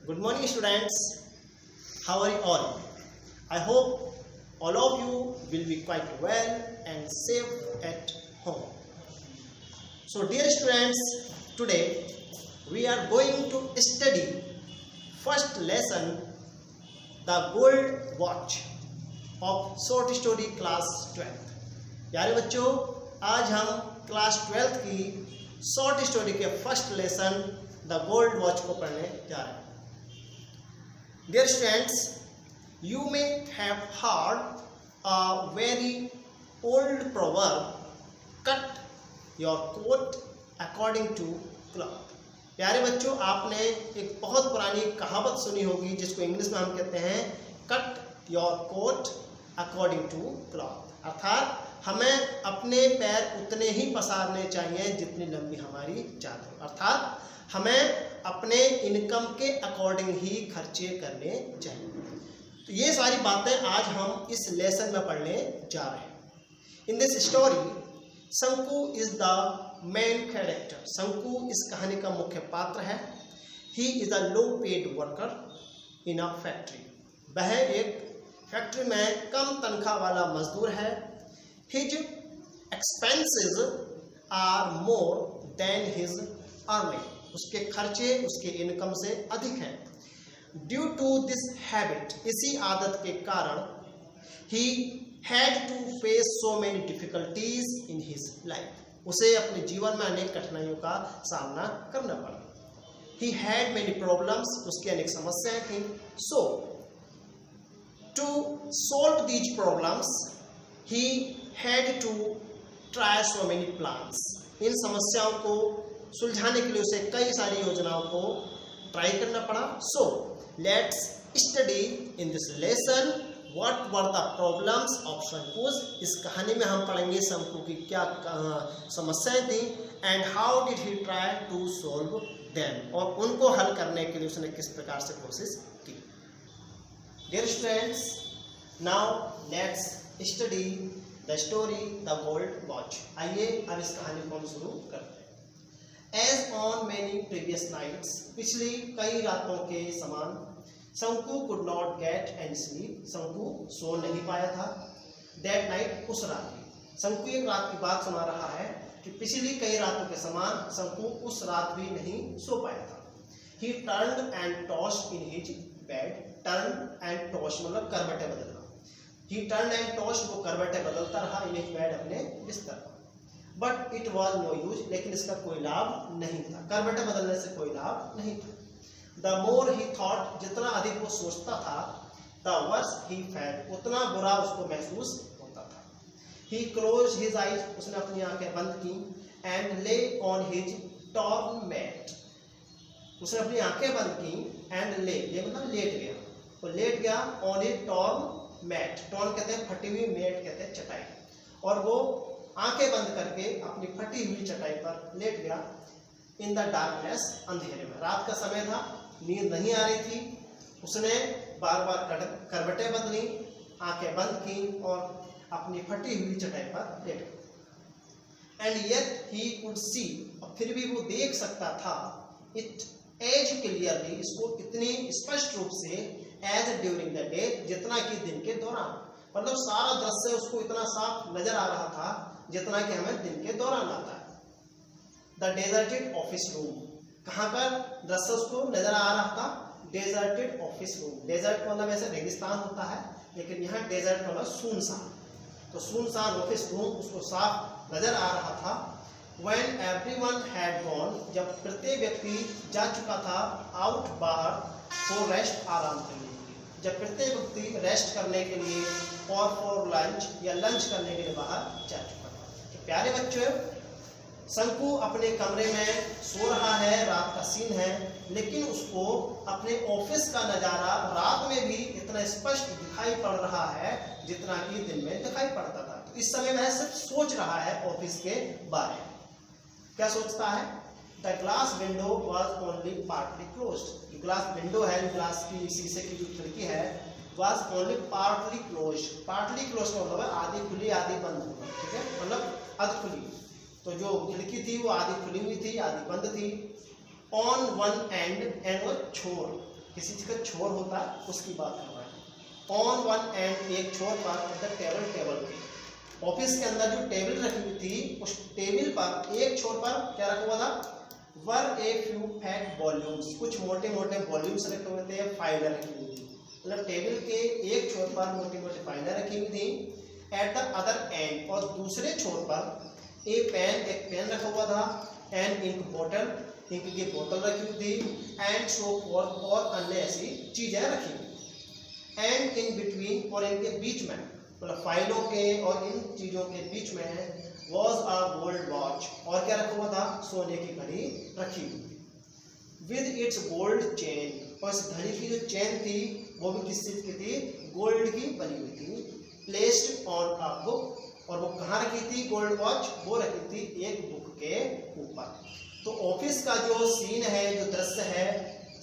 Good morning, students. How are you all? I hope all of you will be quite well and safe at home. So, dear students, today we are going to study first lesson, the gold watch of short story class 12th. प्यारे बच्चों, आज हम class 12th की short story के first lesson the gold watch को पढ़ने जा रहे हैं. Dear students, you may have heard a very old proverb, cut your coat according to cloth. प्यारे बच्चों, आपने एक बहुत पुरानी कहावत सुनी होगी जिसको इंग्लिश में हम कहते हैं cut your coat according to cloth. अर्थात हमें अपने पैर उतने ही पसारने चाहिए जितनी लंबी हमारी चादर. अर्थात हमें अपने इनकम के अकॉर्डिंग ही खर्चे करने चाहिए. तो ये सारी बातें आज हम इस लेसन में पढ़ने जा रहे हैं. In this story Shanku is the main character. Shanku इस कहानी का मुख्य पात्र है. He is a low paid worker in a factory. वह एक फैक्ट्री में कम तनख्वाह वाला मजदूर है. His expenses are more than his earning. उसके खर्चे उसके इनकम से अधिक हैं. ड्यू टू दिस हैबिट, इसी आदत के कारण ही had to face so many difficulties in his life. उसे अपने जीवन में अनेक कठिनाइयों का सामना करना पड़ा. ही हैड मेनी प्रॉब्लम्स, उसकी अनेक समस्याएं थी. So to solve these problems he had to try so many plans. इन समस्याओं को सुलझाने के लिए उसे कई सारी योजनाओं को ट्राई करना पड़ा. So let's study in this lesson what were the problems of शंकुज. इस कहानी में हम पढ़ेंगे शंकु की क्या समस्याएं थी and how did he try to solve them, और उनको हल करने के लिए उसने किस प्रकार से कोशिश की. Dear students, now let's study the story the gold watch. आइए अब इस कहानी को हम शुरू करते हैं. As on many previous nights, पिछली कई रातों के समान, शंकु could not get any sleep. शंकु सो नहीं पाया था. That night, उस रात भी. शंकु एक रात की बात सुना रहा है कि पिछली कई रातों के समान शंकु उस रात भी नहीं सो पाया था. He turned and tossed in his bed. Turn and toss मतलब करवटें बदलना. He turned and tossed, वो करवटें बदलता रहा in his bed, अपने बिस्तर पर. But it was no use, लेकिन इसका कोई लाभ नहीं था. करवटें बदलने से कोई लाभ नहीं था. द मोर ही थॉट, जितना अधिक वो सोचता था, द वर्स ही फेल्ट, उतना बुरा उसको महसूस होता था. ही क्लोज हिज आइज, उसने अपनी आंखें बंद की. एंड ले ऑन हिज टॉर्न मैट, उसने अपनी आंखें बंद की. एंड ले मतलब लेट गया. वो लेट गया on his torn mat. Torn कहते हैं फटी हुई, मैट कहते हैं चटाई. और वो आंखें बंद करके अपनी फटी हुई चटाई पर लेट गया. इन द डार्कनेस, अंधेरे में. रात का समय था, नींद नहीं आ रही थी. उसने बार बार करवटें बदली, आंखें बंद की और अपनी फटी हुई चटाई पर लेट गया. And yet he could see, और फिर भी वो देख सकता था, इट एज क्लियरली, इसको इतनी स्पष्ट रूप से, एज ड्यूरिंग द डे, जितना कि दिन के दौरान. मतलब सारा दृश्य उसको इतना साफ नजर आ रहा था जितना कि हमें दिन के दौरान आता है. द डेजर्टेड ऑफिस रूम, कहाँ पर दृश्य उसको नजर आ रहा था? Deserted office room. डेजर्ट मतलब ऐसे रेगिस्तान होता है, लेकिन यहाँ डेजर्ट मतलब सुनसान. तो सुनसान ऑफिस रूम उसको साफ नजर आ रहा था. व्हेन एवरीवन हैड गॉन, जब प्रत्येक व्यक्ति जा चुका था, आउट बाहर, फॉर रेस्ट, आराम के लिए. जब प्रत्येक व्यक्ति रेस्ट करने के लिए और फॉर लंच या लंच करने के लिए बाहर जा चुका था. तो प्यारे बच्चों, शंकु अपने कमरे में सो रहा है, रात का सीन है, लेकिन उसको अपने ऑफिस का नज़ारा रात में भी इतना स्पष्ट दिखाई पड़ रहा है जितना कि दिन में दिखाई पड़ता था. तो इस समय वह सिर्फ सोच रहा है ऑफिस के बारे में. क्या सोचता है? The glass window was only partly closed. Glass window है, ग्लास की शीशे की जो खिड़की है, was only partly closed. Partly closed का मतलब आधी खुली आधी बंद होना. ठीक है, मतलब अध खुली. तो जो खिड़की थी वो आधी खुली हुई थी, आधी बंद थी. ऑन वन एंड, एंड वो छोर, किसी चीज का छोर होता है उसकी बात कर रहा है। ऑन वन एंड, एक छोर पर, द टेबल के, ऑफिस के अंदर जो टेबल रखी हुई थी उस टेबल पर एक छोर पर क्या रखा हुआ था, वर ए फ्यू फैट वॉल्यूम्स, कुछ मोटे मोटे वॉल्यूम्स रखे हुए थे, फाइलें रखी हुई थी। मतलब टेबल के एक छोर पर मोटी मोटी फाइलें रखी हुई थी। एट द अदर एंड, और दूसरे छोर पर एक पेन रखा हुआ था, एंड इंक बॉटल, इंक की बोतल रखी हुई थी, एंड सो फॉर्थ, और अन्य ऐसी चीजें रखी हुई। एंड इन बिटवीन, और इनके बीच में, मतलब फाइलों के और इन चीजों के बीच में, वॉज अ गोल्ड वॉच, और क्या रखा हुआ था, सोने की घड़ी रखी हुई, विद इट्स गोल्ड चेन, और इस घड़ी की जो चेन थी वो भी किस चीज की थी, गोल्ड की बनी हुई थी। प्लेस्ड ऑन अ बुक, और वो कहाँ रखी थी गोल्ड वॉच, वो रखी थी एक बुक के ऊपर। तो ऑफिस का जो सीन है, जो दृश्य है,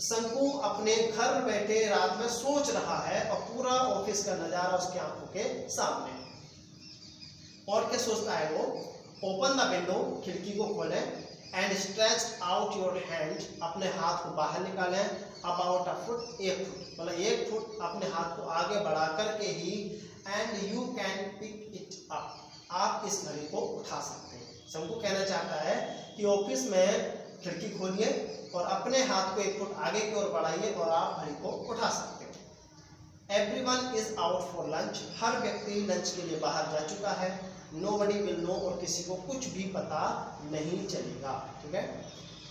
शंकु अपने घर बैठे रात में सोच रहा है और पूरा ऑफिस का नजारा उसकी आंखों के सामने। और क्या सोचता है वो, ओपन द विंडो, खिड़की को खोलें, and stretch out your hand, अपने हाथ को बाहर निकालें, अबाउट अ फुट, एक फुट, मतलब एक फुट अपने हाथ को आगे बढ़ा करके ही, and you can pick it up, आप इस घड़ी को उठा सकते हैं। शंकु कहना चाहता है कि ऑफिस में खिड़की खोलिए और अपने हाथ को एक फुट आगे की ओर बढ़ाइए और आप घड़ी को उठा सकते हैं। Everyone is out for lunch, हर व्यक्ति लंच के लिए बाहर जा चुका है। नोबडी विल नो, और किसी को कुछ भी पता नहीं चलेगा। ठीक है।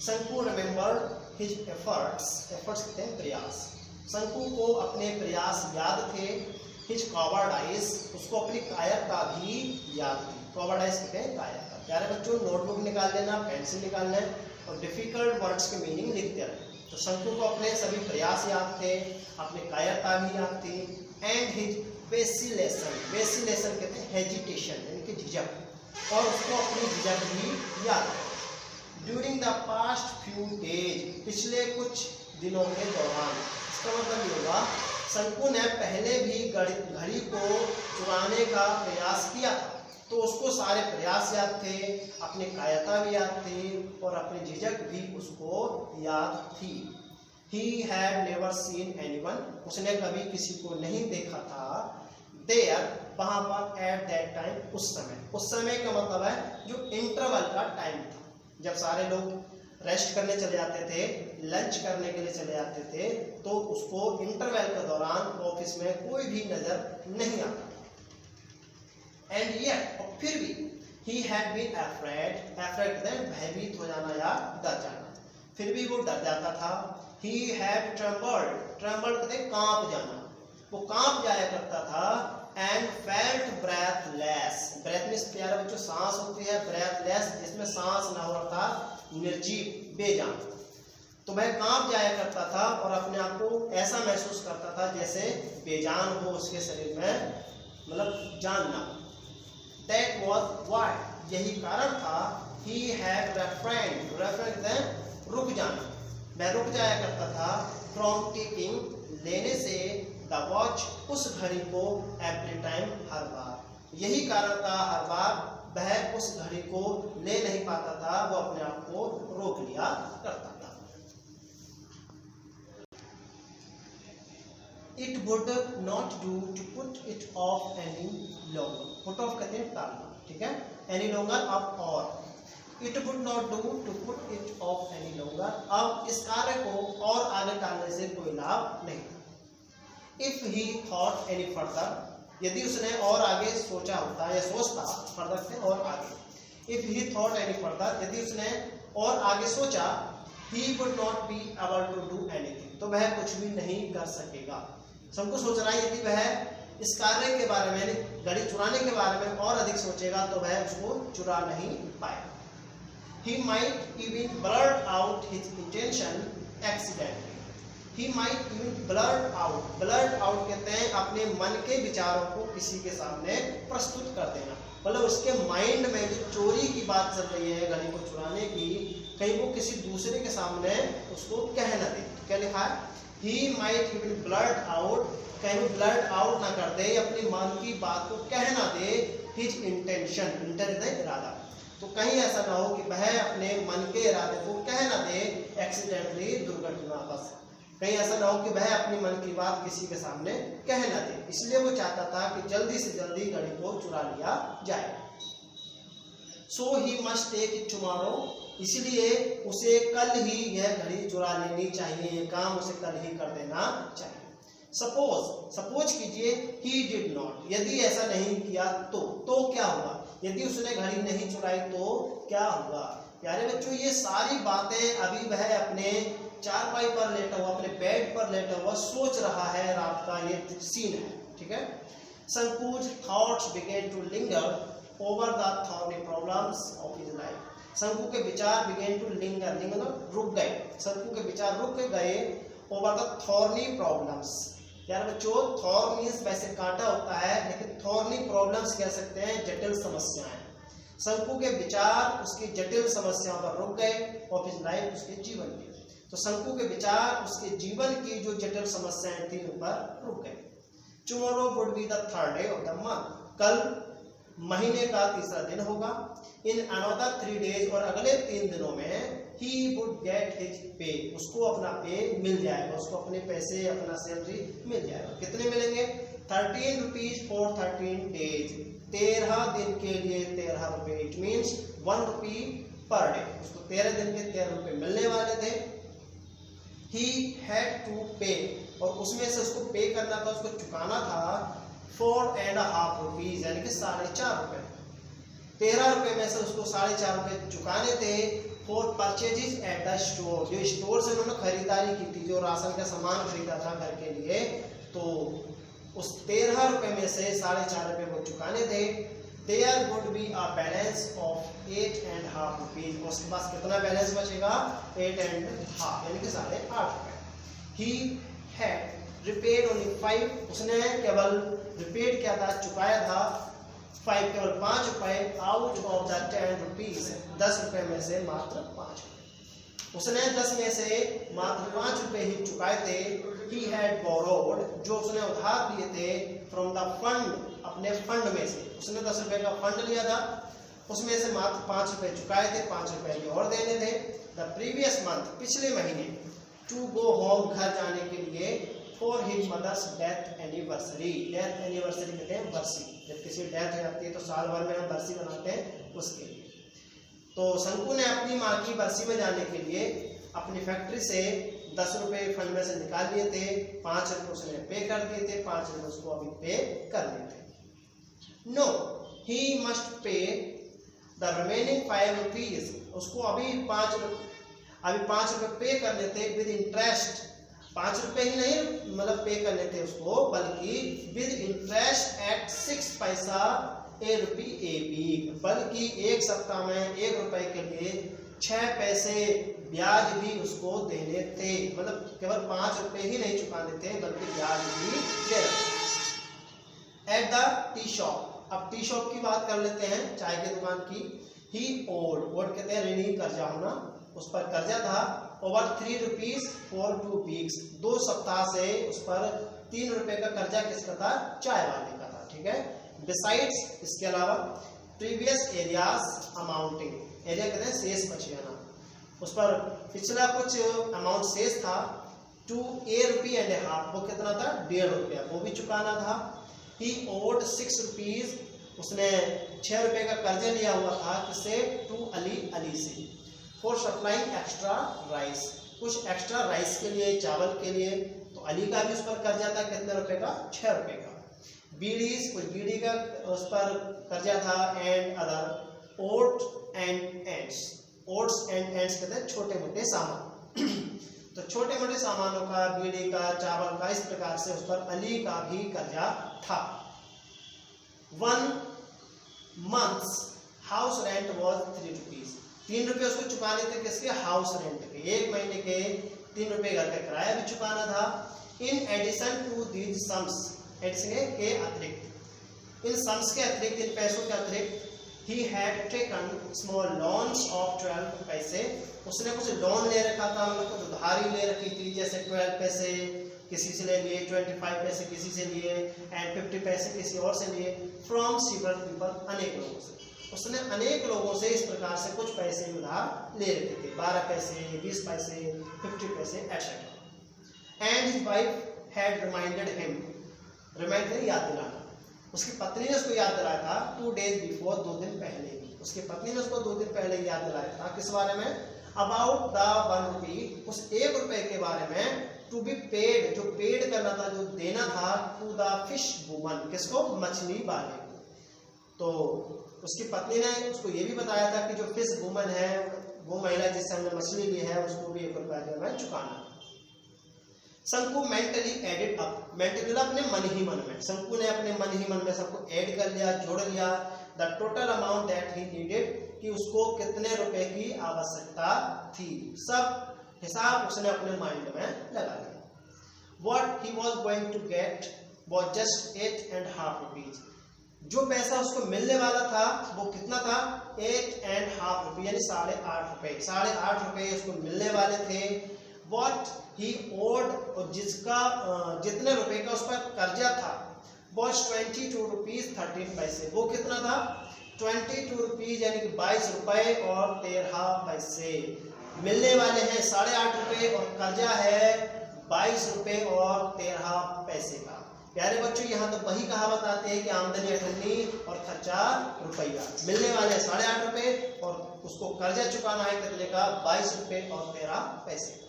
शंकु रिमेंबर्ड हिज एफर्ट्स, एफर्ट्स कहते हैं प्रयास, शंकु को अपने प्रयास याद थे। हिज कॉवर्डाइज, उसको अपनी कायरता भी याद थी। कॉवर्डाइज कहते हैं कायरता। प्यारे बच्चों, नोटबुक निकाल लेना, पेंसिल निकाल लें और डिफिकल्ट वर्ड्स के मीनिंग लिखते रहें। तो शंकु को अपने सभी प्रयास याद थे, अपनी कायरता भी याद थी। एंड हिज वेसिलेशन, वेसिलेशन कहते हैं हेजिटेशन, यानी कि झिझक, और उसको अपनी झिझक भी याद है। During the past few days, पिछले कुछ दिनों के दौरान, इसका मतलब ये होगा शंकु ने पहले भी घड़ी को चुराने का प्रयास किया था, तो उसको सारे प्रयास याद थे, अपनी कायरता भी याद थी और अपनी झिझक भी उसको याद थी। He had never seen anyone, उसने कभी किसी को नहीं देखा था। There, वहाँ पर at that time, उस समय का मतलब है जो इंटरवल का टाइम था, जब सारे लोग रेस्ट करने चले जाते थे, लंच करने के लिए चले जाते थे, तो उसको इंटरवल के दौरान ऑफिस में कोई भी नजर नहीं आता। एंड yet, और फिर भी, he had been afraid, afraid भयभीत हो जाना या डर जाना, फिर भी वो डर जाता था। He had trembled, trembled कहते हैं कांप जाना, वो कांप जाया करता था। And felt breathless, breath means प्यारे बच्चों सांस होती है, breathless जिसमें सांस ना हो रहा, निर्जीव, बेजान। तो वह कांप जाया करता था और अपने आप को ऐसा महसूस करता था जैसे बेजान हो उसके शरीर में, मतलब जान ना हो। That was why, यही कारण था। He had refrained, refrain कहते हैं रुक जाना, मैं रुक जाया करता था। From taking, लेने से, the watch, उस घड़ी को, every time, हर बार, यही कारण था हर बार वह उस घड़ी को ले नहीं पाता था, वो अपने आप को रोक लिया करता था। It would not do to put it off any longer, put off कहते हैं टालना, ठीक है, any longer अब और, It would not do to put it off any longer, अब इस कार्य को और आगे टालने से कोई लाभ नहीं। If he thought any further, यदि उसने और आगे सोचा होता या सोचता, further से और आगे, If he thought any further, यदि उसने और आगे सोचा, he would not be able to do anything, तो वह कुछ भी नहीं कर सकेगा। सबको सोच रहा है यदि वह इस कार्य के बारे में, घड़ी चुराने के बारे में और अधिक सोचेगा तो वह उसको चुरा नहीं पाएगा। He might even blurt out his intention accidentally. He might even blurt out. Blurt out कहते हैं अपने मन के विचारों को किसी के सामने प्रस्तुत कर देना, मतलब उसके माइंड में जो चोरी की बात चल रही है घड़ी को चुराने की, कहीं वो किसी दूसरे के सामने उसको कह न दे। क्या लिखा है? He might even blurt out, कहीं blurt out ना कर दे, अपनी मन की बात को कह ना दे, his intention, intention इरादा, तो कहीं ऐसा ना हो कि वह अपने मन के इरादे को कह ना दे, एक्सीडेंटली, दुर्घटनावश। कहीं ऐसा ना हो कि वह अपनी मन की बात किसी के सामने कह न दे, इसलिए वो चाहता था कि जल्दी से जल्दी घड़ी को चुरा लिया जाए। So he must take it tomorrow, इसलिए उसे कल ही यह घड़ी चुरा लेनी चाहिए, ये काम उसे कल ही कर देना चाहिए। सपोज कीजिए ही डिड नॉट, यदि ऐसा नहीं किया तो क्या हुआ? यदि उसने घड़ी नहीं चुराई तो क्या हुआ? प्यारे बच्चों, ये सारी बातें अभी वह अपने चारपाई पर लेटा हुआ, अपने बेड पर लेटा हुआ सोच रहा है, रात का ये सीन है, ठीक है। Sanku's thoughts began to linger over the thorny problems of his life. शंकु के विचार began to linger, रुक गए, शंकु के विचार रुक गए over the thorny problems। यार बच्चों, थॉर्न मीन्स वैसे कांटा होता है, लेकिन थॉर्नी प्रॉब्लम्स कह सकते हैं जटिल समस्याएं। शंकु के विचार उसकी जटिल समस्याओं पर रुक गए और फिर लाइफ उसके जीवन की, तो शंकु के विचार उसके जीवन की जो जटिल समस्याएं थी उन पर रुक गए। Tomorrow would be the third day of the month, कल महीने का तीसरा दिन होगा। इन अनदर 3 days, और अगले 3 दिनों में he would get his pay, उसको अपना पे मिल जाएगा, उसको अपने पैसे, अपना सैलरी मिल जाएगा। कितने मिलेंगे? 13 rupees for 13 days, 13 दिन के लिए 13 रुपए, it means 1 rupee per day, उसको 13 दिन के 13 रुपए मिलने वाले थे। he had to pay, और उसमें से उसको पे करना था, उसको चुकाना था 4.5 rupees, यानी कि 4.5 रुपए। 13 रुपए में से उसको 4.5 रुपए चुकाने थे for purchases at the store, जो स्टोर से उन्होंने खरीदारी की थी, जो राशन का सामान खरीदा था घर के लिए, तो उस 13 रुपए में से 4.5 रुपए को चुकाने थे। There would be a balance of 8.5 rupees, उसके पास कितना बैलेंस बचेगा? 8.5, यानी कि 8.5 रुपए। ही हैड रिपेड ओनली 5, उसने केवल रिपेड किया था, चुकाया था 5, केवल 5 रुपए आउट ऑफ द 10 रुपीज, 10 रुपए में से मात्र 5 रुपए, उसने 10 में से मात्र 5 रुपए ही चुकाए थे। ही हैड बोरोड, जो उसने उधार लिए थे, फ्रॉम द फंड, अपने फंड में से, उसने 10 रुपए का फंड लिया था, उसमें से मात्र 5 रुपए चुकाए थे, 5 रुपए भी और देने थे। द प्रीवियस मंथ, पिछले महीने, टू गो होम, घर जाने के लिए, for his mother's death anniversary, death anniversary कहते हैं बरसी, जब किसी डेथ हो जाती है तो साल भर में हम बरसी बनाते हैं, उसके लिए। तो शंकु ने अपनी माँ की बरसी में जाने के लिए अपनी फैक्ट्री से 10 रुपए फंड में से निकाल लिए थे, 5 रुपए उसने पे कर दिए थे, 5 रुपए उसको अभी पे कर दिए थे। No, he must pay the remaining 5 rupees, उसको अभी 5 रुपए पे करने थे विद इंटरेस्ट, 5 रुपए ही नहीं मतलब पे करने थे उसको, बल्कि विद इंटरेस्ट एट 6 पैसा ए रुपी ए वीक, बल्कि एक सप्ताह में 1 रुपए के लिए 6 पैसे ब्याज भी उसको देने थे, मतलब केवल 5 रुपए ही नहीं चुकाने थे बल्कि ब्याज भी दे रहे। एट द टी शॉप, अब टी शॉप की बात कर लेते हैं, चाय की दुकान की। ही ओड कहते हैं ऋणी, कर्जा होना, उस पर कर्जा था, ओवर 3 रुपीज फॉर 2 वीक्स, 2 सप्ताह से उस पर 3 रुपए का कर्जा किसका था? चाय वाले का था, ठीक है। बिसाइड्स, इसके अलावा, प्रीवियस एरियाज अमाउंटिंग, एरिया कहते हैं शेष बच जाना, उस पर पिछला कुछ अमाउंट शेष था, 2 रुपया, वो कितना था? 1.5 रुपया, वो भी चुकाना था। ही ओड 6 रुपीज, उसने 6 रुपए का कर्जा लिया हुआ था, किससे? टू अली से, फॉर सप्लाइंग एक्स्ट्रा राइस, कुछ एक्स्ट्रा राइस के लिए, चावल के लिए, तो अली का भी उस पर कर्जा था, कितने रुपए का? 6 रुपए का। बीडीज, कुछ बीड़ी का उस पर कर्जा था, and other odd and ends, odds and ends कहते हैं छोटे मोटे सामान तो छोटे मोटे सामानों का, बीड़ी का, चावल का, इस प्रकार से उस पर अली का भी कर्जा था। 1 month's house rent was 3 rupees, 3 रुपये उसको चुकाने थे, किसके? हाउस रेंट के, 1 महीने के 3 रुपये घर का किराया भी चुकाना था। In addition to these sums, addition के अतिरिक्त, इन सम्स के अतिरिक्त, इन पैसों के अतिरिक्त, he had taken small loans of 12 पैसे, उसने कुछ लोन ले रखा था, मतलब कुछ उधारी ले रखी थी, जैसे 12 पैसे किसी से ले लिए, 25 पैसे किसी से लिए, एंड 50 पैसे किसी और से लिए, फ्रॉम सीवरल पीपल, अनेक लोगों से, उसने अनेक लोगों से इस प्रकार से कुछ पैसे उधार ले रखे थे, 12 पैसे, 20 पैसे, 50 पैसे, etcetera. And his wife had reminded him, reminder याद दिलाना, उसकी पत्नी ने उसको याद दिलाया था 2 days बिफोर, 2 दिन पहले, उसकी पत्नी ने उसको 2 दिन पहले याद दिलाया था किस बारे में, अबाउट द 1 rupee, उस 1 रुपए के बारे में, टू बी पेड, जो पेड करना था, जो देना था, टू द फिश वुमन, किसको, मछली वाले को। तो उसकी पत्नी ने उसको ये भी बताया था कि जो फिश वुमन है, वो महिला जिससे हमने मछली ली है, उसको भी 1 रुपया जो है चुकाना। शंकु मेंटली एडेड अप, मेंटली अपने मन ही मन में, शंकु ने अपने मन ही मन में सबको ऐड कर लिया, जोड़ लिया, the total amount that he needed, कि उसको कितने रुपए की आवश्यकता थी, सब हिसाब उसने अपने माइंड में लगा लिया। What he was going to get was just 8.5 rupees, जो पैसा उसको मिलने वाला था वो कितना था, 8.5 रुपये, यानी 8.5 रुपये, 8.5 रुपये उसको मिलने वाले थे। What he owed, और जिसका जितने रुपए का उस पर कर्जा था, was 22 rupees 13 पैसे, वो कितना था, 22 रुपीज, यानी कि 22 रुपए और 13 पैसे मिलने वाले हैं, 8.5 रुपये, और कर्जा है 22 रुपए और 13 पैसे का। प्यारे बच्चों, यहाँ तो वही कहावत आती है कि आमदनी अठन्नी और खर्चा रुपया, मिलने वाले 8.5 रुपये और उसको कर्जा चुकाना है कितने का, 22 रुपए और 13 पैसे का।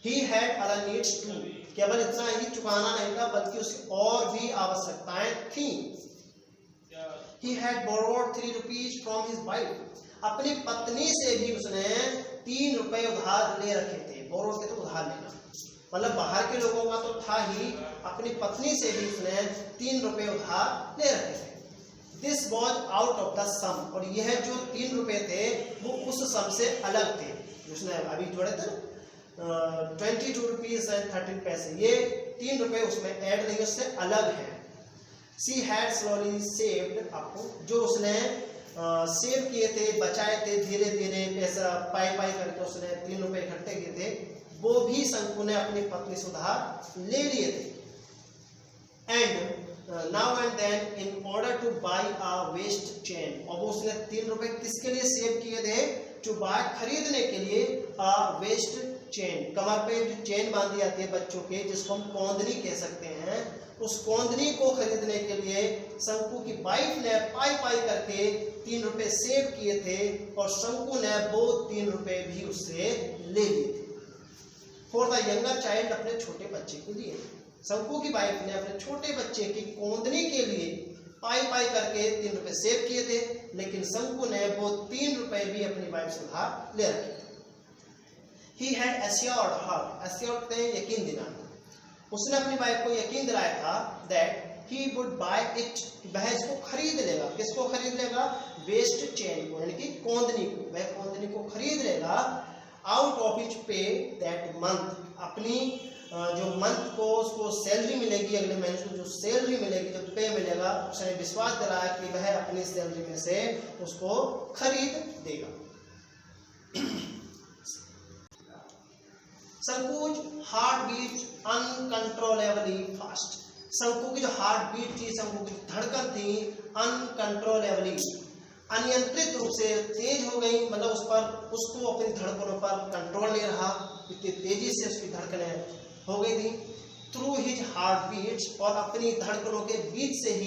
He had other needs too, केवल इतना ही चुकाना नहीं था बल्कि उसकी और भी आवश्यकताएं थी। He had borrowed 3 rupees from his wife, अपनी पत्नी से भी उसने 3 रुपए उधार ले रखे थे। बोरो से तो उधार लेना, मतलब बाहर के लोगों का तो था ही, अपनी पत्नी से भी उसने 3 रुपए उधार ले रखे थे। This was out of the sum, और यह जो 3 रुपए थे वो उस सम से अलग थे, उसने अभी जोड़े थे 22 रुपीज एंड 13 पैसे, ये 3 रुपए उसमें ऐड नहीं, उससे अलग है। She had slowly saved up, जो उसने सेव किए थे, बचाए थे, धीरे धीरे पैसा पाई करके उसने 3 रुपए इकट्ठे किए थे, वो भी शंकु ने अपनी पत्नी से उधार ले लिए थे। And now and then in order to buy a waist chain, और वो उसने 3 रुपए किसके लिए सेव किए थे, टू बाय, खरीदने के लिए, अ वेस्ट चेन, कमर पे जो चेन बांधी जाती है बच्चों के, जिसको हम कोंदनी कह सकते हैं, उस कोंदनी को खरीदने के लिए शंकु की वाइफ ने पाई करके 3 रुपए सेव किए थे, और शंकु ने वो 3 रुपए भी उससे ले लिए थे। फॉर द यंगर चाइल्ड, अपने छोटे बच्चे के लिए, शंकु की वाइफ ने अपने छोटे बच्चे की कोंदनी के लिए पाई करके 3 रुपए सेव किए थे, लेकिन शंकु ने वो 3 रुपए भी अपनी वाइफ से उधार ले रखे थे। He had assured her, assured थे यकीन दिलाना, उसने अपनी वाइफ को यकीन दिलाया था that he would buy it, वह इसको खरीद लेगा, किसको खरीद लेगा, वेस्ट चेन को, यानी कि कोंदनी को, वह कोंदनी को खरीद लेगा, out of his pay that month, अपनी जो मंथ को उसको सैलरी मिलेगी, अगले महीने को जो सैलरी मिलेगी, जो पे मिलेगा, उसने विश्वास दिलाया कि वह अपनी सैलरी में से उसको खरीद देगा। शंकुज हार्ट बीट अनकंट्रोलेबली फास्ट, शंकु की जो हार्ट बीट थी, शंकु की धड़कन थी, अनकंट्रोलेबली, अनियंत्रित रूप से तेज हो गई, मतलब उस पर, उसको अपनी धड़कनों पर कंट्रोल नहीं रहा, इतनी तेजी से उसकी धड़कनें हो गई थी। थ्रू हिज हार्ट बीट्स, और अपनी धड़कनों के बीच से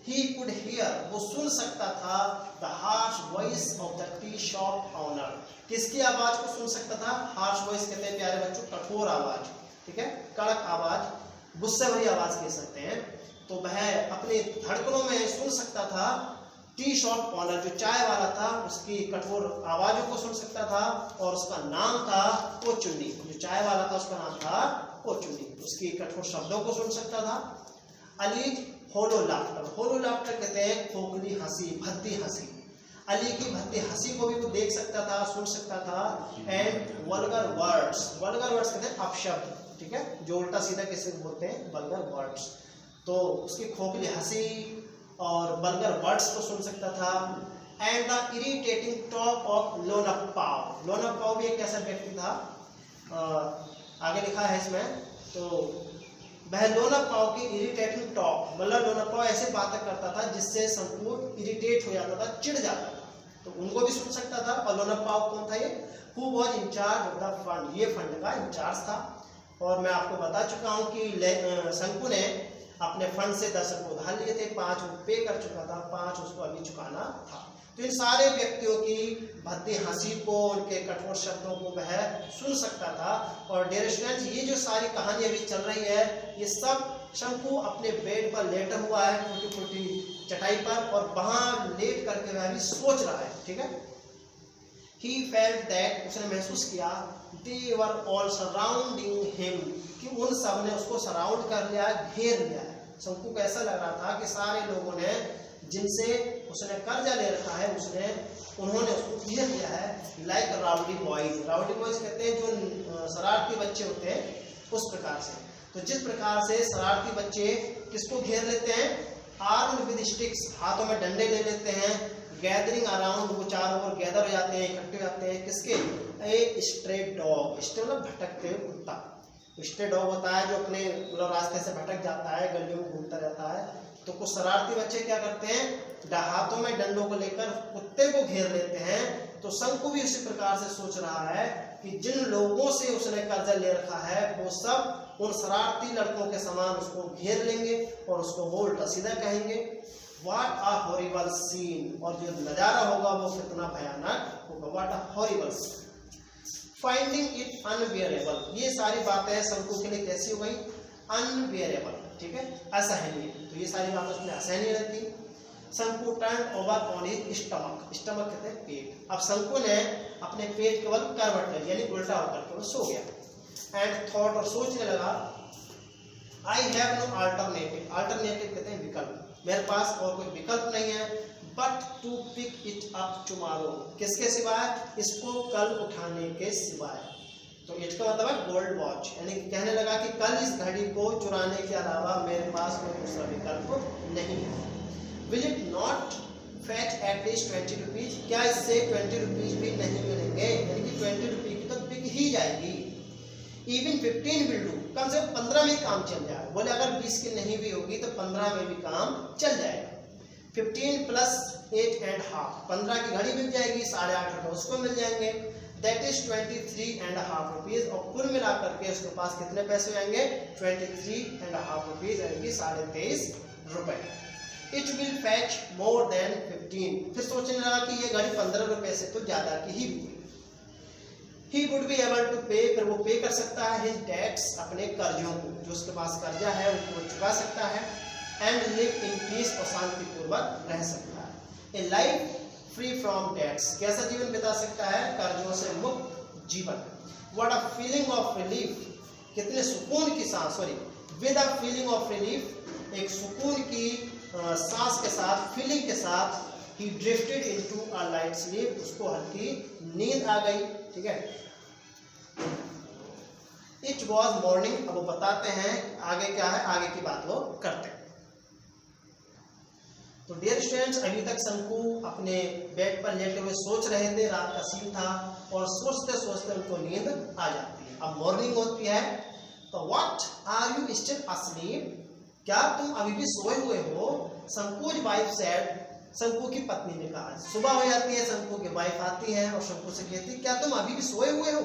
ही कुड हियर, वो सुन सकता था, the harsh voice of the tea shop owner, किसकी आवाज को सुन सकता था, हार्श वॉइस कहते हैं प्यारे बच्चों कठोर आवाज, ठीक है, कड़क आवाज, गुस्से भरी आवाज कह सकते हैं। तो वह अपनी धड़कनों में सुन सकता था, टी शॉप ऑनर, जो चाय वाला था, उसकी कठोर आवाजों को सुन सकता था, और उसका नाम था पोचुंडी, जो चाय वाला था उसका नाम था पोचुंडी, उसकी कठोर शब्दों को सुन सकता था। अलीज होलो लाफ्टर, होलो लाफ्टर कहते हैं खोखली हंसी, भद्दी हंसी, अली की भद्दी हंसी को भी वो देख सकता था, सुन सकता था। And vulgar words, vulgar words कहते हैं अपशब्द, ठीक है, जो उल्टा सीधा किसी को बोलते हैं वल्गर वर्ड्स, तो उसकी खोखली हंसी और वल्गर वर्ड्स को सुन सकता था। And the irritating talk of Lonappan, Lonappan भी एक ऐसा व्यक्ति था, आगे लिखा है इसमें, तो वह लोनप्पाव की इरिटेटिंग टॉक, मतलब लोनप्पाव ऐसे बातें करता था जिससे शंकु इरिटेट हो जाता था, चिढ़ जाता था, तो उनको भी सुन सकता था। और लोनप्पाव कौन था ये, who was in charge of the fund, ये फंड का इंचार्ज था, और मैं आपको बता चुका हूं कि शंकु ने अपने फंड से 10 रुपये उधार लिए थे, 5 वो पे कर चुका था, 5 उसको अभी चुकाना था। तो इन सारे व्यक्तियों की भद्दी हंसी को, उनके कठोर शब्दों को वह सुन सकता था। और डियर स्टूडेंट्स, ये जो सारी कहानी अभी चल रही है, ये सब शंकु अपने बेड पर लेटा हुआ है, छोटी छोटी चटाई पर, और वहां लेट करके वह अभी सोच रहा है। ठीक है, He felt that, उसने महसूस किया, they were all surrounding him, कि उन सब ने उसको सराउंड कर लिया, घेर लिया है। शंकु को ऐसा लग रहा था कि सारे लोगों ने, जिनसे उसने कर्जा ले रखा है, उन्होंने उसको घेर लिया है। Like rowdy boys, rowdy boys कहते हैं जो शरारती बच्चे होते हैं, उस प्रकार से। तो जिस प्रकार से शरारती बच्चे किसको घेर लेते हैं, आर्म्ड विद स्टिक्स, हाथों में डंडे ले लेते हैं, गैदरिंग अराउंड, वो चारों ओर गैदर हो जाते हैं, इकट्ठे हो जाते हैं, किसके, ए स्ट्रे डॉग, स्ट्रे मतलब भटकते हुए कुत्ता। स्ट्रे डॉग होता है जो अपने मतलब रास्ते से भटक जाता है, गलियों में घूमता रहता है। तो कुछ शरारती बच्चे क्या करते हैं, हाथों में डंडों को लेकर कुत्ते को घेर लेते हैं। तो शंकु भी उसी प्रकार से सोच रहा है कि जिन लोगों से उसने कर्जा ले रखा है, वो सब उन शरारती लड़कों के समान उसको घेर लेंगे और उसको वो उल्टा सीधा कहेंगे। What a horrible scene, और जो नजारा होगा वो कितना भयानक होगा। What a horrible scene. Finding it unbearable, ये सारी बातें शंकु के लिए कैसी हो गई, unbearable। ठीक है, असहनीय। तो ये सारी बातें उसमें असहनीय रहती। शंकु turn over on his stomach, stomach कहते हैं पेट। अब शंकु ने अपने पेट केवल करवट ले, यानी उल्टा होकर के वो सो गया। एंड थॉट, और सोचने लगा, I have no alternative, alternative कहते हैं विकल्प, मेरे पास और कोई विकल्प नहीं है, but to pick it up tomorrow, किसके सिवाय, इसको कल उठाने के सिवाय। तो इट का मतलब है गोल्ड वॉच, यानी कहने लगा कि कल इस घड़ी को चुराने के अलावा मेरे पास कोई दूसरा विकल्प नहीं है। Will it not fetch at least 20 rupees, क्या इससे 20 रुपीज भी नहीं मिलेंगे, यानी कि 20 रुपीज की तो बिक ही जाएगी। इवन 15 विल डू, कम से कम 15 में काम चल जाएगा। बोले अगर 20 की नहीं भी होगी तो 15 में भी काम चल जाएगा। 15 प्लस 8.5, 15 की घड़ी मिल जाएगी, 8.5 रुपये उसको मिल जाएंगे, दैट इज 23.5 रुपीज। और कुल मिलाकर के उसके पास कितने पैसे हो जाएंगे, 23.5 रुपीज, यानी कि 23.5 रुपए। It will fetch more than 15, फिर सोचने लगा कि ये घड़ी 15 रुपए से तो ज्यादा की ही हुई। He would be able to pay, फिर वो पे कर सकता है his debts, अपने कर्जों को, जो उसके पास कर्जा है उनको चुका सकता है। and live in peace, और शांतिपूर्वक रह सकता है। A life free from debts, कैसा जीवन बिता सकता है, कर्जों से मुक्त जीवन। What a feeling of relief, कितने सुकून की सांस, sorry, with a feeling of relief, एक सुकून की सांस के साथ, फीलिंग के साथ, he drifted into a light sleep, उसको हल्की नींद आ गई। ठीक है, इट वॉज मॉर्निंग। अब वो बताते हैं आगे क्या है, आगे की बात वो करते हैं। तो डियर स्टूडेंट्स, अभी तक शंकु अपने बेड पर लेटे हुए सोच रहे थे, रात का सीन था, और सोचते सोचते उनको नींद आ जाती है। अब मॉर्निंग होती है, तो what are you still asleep, क्या तुम अभी भी सोए हुए हो। शंकुज वाइफ सेड, शंकु की पत्नी ने कहा। सुबह हो जाती है, शंकु की वाइफ आती है और शंकु से कहती है, क्या तुम अभी भी सोए हुए हो।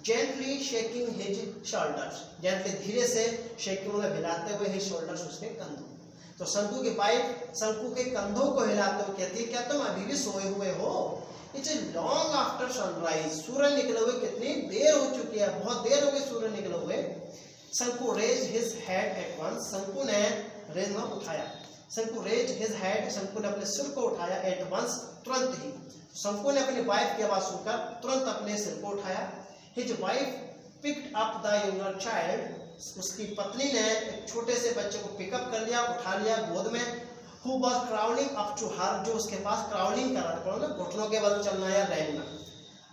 Gently shaking his shoulders, gently धीरे से शेकिंग में हिलाते हुए हिज शोल्डर्स, उसके कंधों। तो शंकु की वाइफ शंकु के कंधों को हिलाते हुए कहती है, क्या तुम अभी भी सोए हुए हो। इट्स लॉन्ग आफ्टर सनराइज, सूरज निकले हुए कितनी देर हो चुकी है, बहुत देर हो गई सूरज निकले हुए। Shanku raise his head at once, Shanku ने रेज में उठाया, शंकु रेज हिज हेड, शंकु ने अपने सिर को उठाया, एट वंस, तुरंत ही। शंकु ने अपनी वाइफ की आवाज सुनकर तुरंत अपने सिर को उठाया। His wife picked up the younger child, उसकी पत्नी ने एक छोटे से बच्चे को पिकअप कर लिया, उठा लिया गोद में। Who was crawling up to her, जो उसके पास क्राउलिंग कर रहा था, मतलब घुटनों के बल चलना या रैंगना,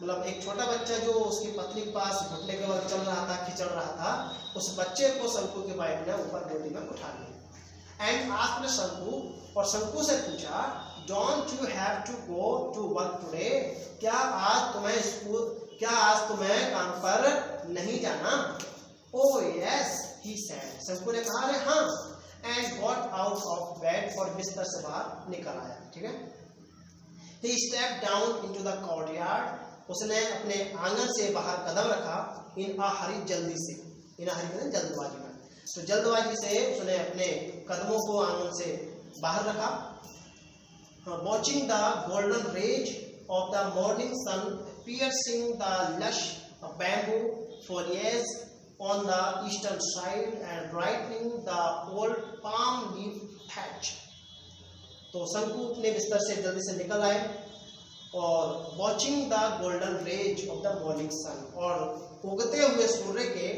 मतलब एक छोटा बच्चा जो उसकी पत्नी के पास घुटने के बल चल रहा था, खिंचड़ रहा था, उस बच्चे को शंकु की वाइफ ने ऊपर गोदी में उठा लिया। एंड आस्क्ड शंकु, और शंकु से पूछा, don't you have to go to work today, क्या आज तुम्हें काम पर नहीं जाना। ओ यस ही सेड, शंकु ने कहा, अरे हाँ। And got out of bed, और बिस्तर से बाहर निकल आया। ठीक है, he stepped down into the courtyard, उसने अपने आंगन से बाहर कदम रखा, इन आ हरी, जल्दी से, इन हरी कहते हैं जल्दबाजी में। तो जल्दबाजी से उसने अपने कदमों को आंगन से बाहर रखा। Watching the golden rays of the morning sun piercing the lush bamboo foliage on the eastern side and brightening the old palm leaf thatch। तो शंकु अपने बिस्तर से जल्दी से निकल आए और watching the golden rays of the morning sun, और उगते हुए सूर्य के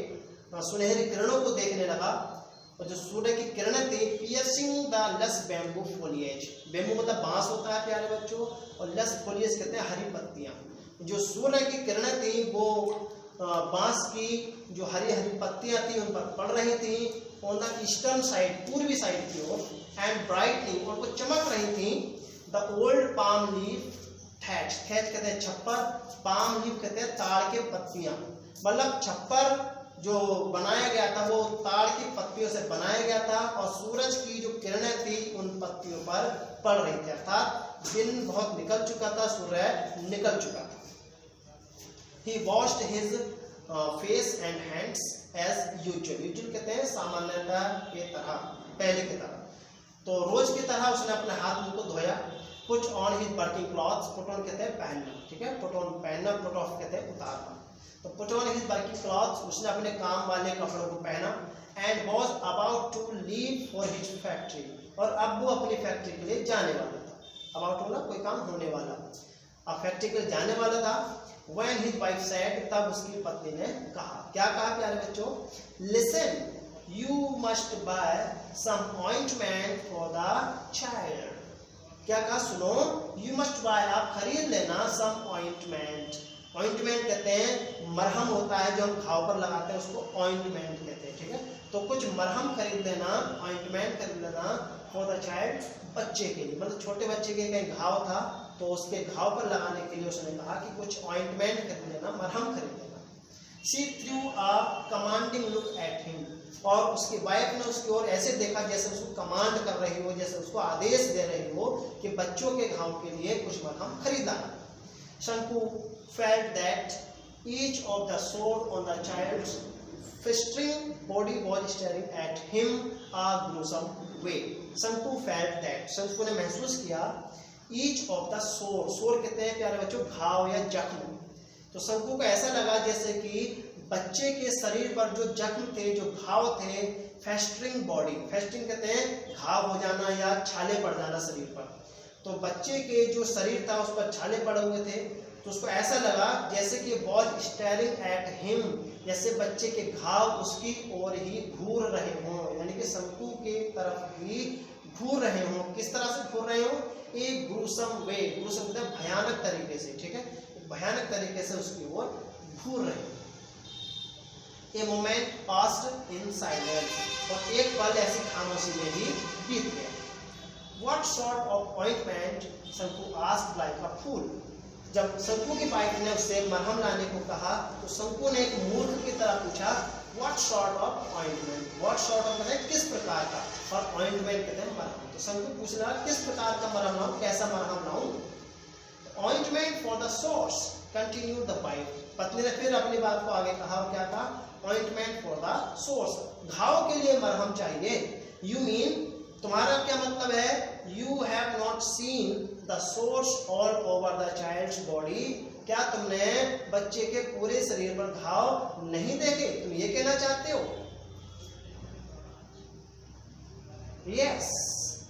सुनहरी किरणों को देखने लगा। और जो सूर्य की किरणें थी, पियर्सिंग द लस बैम्बू फोलिएज, बैम्बू मतलब बांस होता है प्यारे बच्चों, और लस फोलिएज कहते हैं हरी पत्तियां। जो सूर्य की किरणें थी वो बांस की जो हरी हरी पत्तियां थी उन पर पड़ रही थी ऑन द ईस्टर्न साइड, पूर्वी साइड की ओर, एंड ब्राइटनिंग, और वो चमक रही थी the old palm leaf thatch, thatch कहते हैं छप्पर, पाम लीफ कहते हैं ताड़ के पत्तियां, मतलब छप्पर जो बनाया गया था वो ताड़ की पत्तियों से बनाया गया था और सूरज की जो किरणें थी उन पत्तियों पर पड़ रही थी, अर्थात दिन बहुत निकल चुका था, सूर्य निकल चुका था। He washed his face and hands as usual, usual कहते हैं सामान्यतः के तरह, पहले की तरह। तो रोज की तरह उसने अपने हाथ मुंह को धोया। Put on his working clothes, put on कहते हैं पहनना, ठीक है, put on पहनना, put off कहते हैं उतारना। तो put on his working clothes, उसने अपने काम वाले कपड़ों को पहना। And was about to leave for his factory, और अब वो अपनी फैक्ट्री के लिए जाने वाला था। About होना कोई काम होने वाला, अब फैक्ट्री के लिए जाने वाला था। When his wife said, तब उसकी पत्नी ने कहा, क्या कहा प्यारे बच्चों? Listen, you must buy some ointment for the child। क्या कहा? सुनो, you must buy, आप खरीद लेना, some ointment। ointment कहते हैं मरहम होता है जो हम घाव पर लगाते हैं, उसको ointment कहते हैं, ठीक है। तो कुछ मरहम खरीद लेना, ointment खरीद लेना for the child, बच्चे के लिए, मतलब छोटे बच्चे के कहीं घाव था तो उसके घाव पर लगाने के लिए उसने कहा कि कुछ ऑइंटमेंट खरीद लेना, मरहम खरीद लेना। She threw a commanding look at him, और उसकी वाइफ ने उसकी ओर ऐसे देखा जैसे उसको कमांड कर रही हो, जैसे उसको आदेश दे रही हो कि बच्चों के घाव के लिए कुछ मरहम खरीदा। शंकु felt that each of the sore on the child's festering body was staring at him a gruesome way। शंकु felt that, शंकु ने महसूस किया, ईच ऑफ द सोर, सोर कहते हैं प्यारे बच्चों घाव या जख्म। तो शंकु को ऐसा लगा जैसे कि बच्चे के शरीर पर जो जख्म थे, जो घाव थे, फेस्टरिंग बॉडी, फेस्टरिंग कहते हैं घाव हो जाना या छाले पड़ जाना शरीर पर। तो बच्चे के जो शरीर था उस पर छाले पड़े हुए थे, तो उसको ऐसा लगा जैसे कि वॉज स्टेयरिंग एट हिम, जैसे बच्चे के घाव उसकी ओर ही घूर रहे हों, यानी कि शंकु के तरफ ही घूर रहे हों। किस तरह से घूर रहे हों? एक ग्रूसम वे, ग्रूसम मतलब भयानक तरीके से, ठीक है, भयानक तरीके से उसकी ओर घूर रहे हैं। A moment passed in silence, और एक पल ऐसी खामोशी में ही बीत गया। व्हाट सॉर्ट ऑफ ऑइंटमेंट, शंकु आस्क्ड लाइक अ फूल। जब शंकु की वाइफ ने उससे मरहम लाने को कहा तो शंकु ने एक मूर्ख की तरह पूछा, what sort of ointment, what sort of मतलब किस प्रकार का, और ऑइंटमेंट कहते हैं मरहम। तो शंकु पूछ रहा किस प्रकार का मरहम लाऊं, कैसा मरहम लाऊं? Ointment for the source, continue the wife. पत्नी ने फिर अपनी बात को आगे कहा, और क्या कहा? ऑइंटमेंट फॉर द सोर्स, घाव के लिए मरहम चाहिए। यू मीन, तुम्हारा क्या मतलब है? You have not seen the sores all over the child's body, क्या तुमने बच्चे के पूरे शरीर पर घाव नहीं देखे? तुम ये कहना चाहते हो? यस,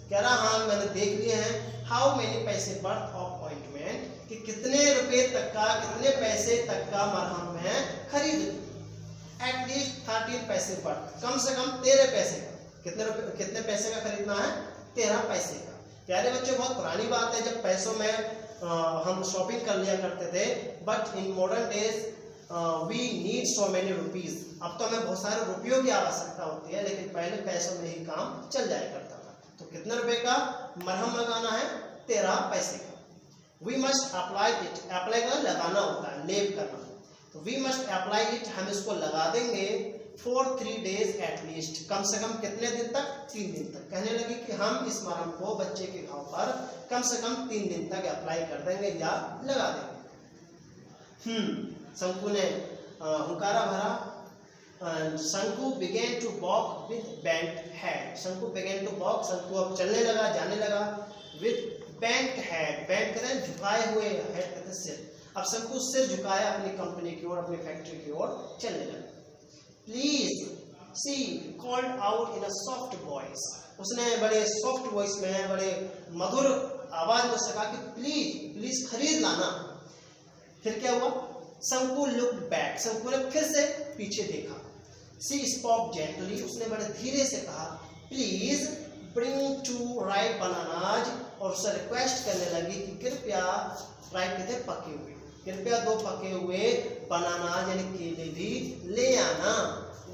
कह रहा हाँ मैंने देख लिए हैं। हाउ मेनी पैसे वर्थ ऑफ ऑइंटमेंट, कि कितने रुपए तक का, कितने पैसे तक का मरहम मैं खरीद लूं? एट लीस्ट 13 पैसे वर्थ, कम से कम 13 पैसे का। कितने पैसे का खरीदना है? 13 पैसे का। प्यारे बच्चों, बहुत पुरानी बात है जब पैसों में हम शॉपिंग कर लिया करते थे, but in modern days we need so many rupees. अब तो हमें बहुत सारे रुपयों की आवश्यकता होती है, लेकिन पहले पैसों में ही काम चल जाया करता था। तो कितने रुपए का मरहम लगाना है? 13 पैसे का। We must apply it, apply करना लगाना होता है, लेप करना। तो वी मस्ट अप्लाई इट, हम इसको लगा देंगे फॉर 3 days एट लीस्ट, कम से कम कितने दिन तक? 3 दिन तक। कहने लगी कि हम इस मरहम को बच्चे के घाव पर कम से कम 3 दिन तक अप्लाई कर देंगे या लगा देंगे। शंकु ने हुंकारा भरा, शंकु began to walk with bent head. शंकु began to walk, शंकु अब चलने लगा, जाने लगा with bent head. bent कहते हैं झुकाए हुए, head कहते हैं सिर. अब शंकु सिर झुकाया अपनी कंपनी की ओर, अपनी फैक्ट्री की ओर चलने लगा. Please, she called out in a soft voice. उसने बड़े सॉफ्ट वॉइस में, बड़े मधुर आवाज में कहा कि प्लीज खरीद लाना. फिर क्या हुआ? शंकु लुक्ड बैक. शंकु ने फिर से पीछे देखा. She spoke gently. उसने बड़े धीरे से कहा प्लीज ब्रिंग 2 ripe bananas. और उससे रिक्वेस्ट करने लगी कि कृपया, राइप कहते पके हुए, कृपया 2 पके हुए बनाना यानी केले भी ले आना.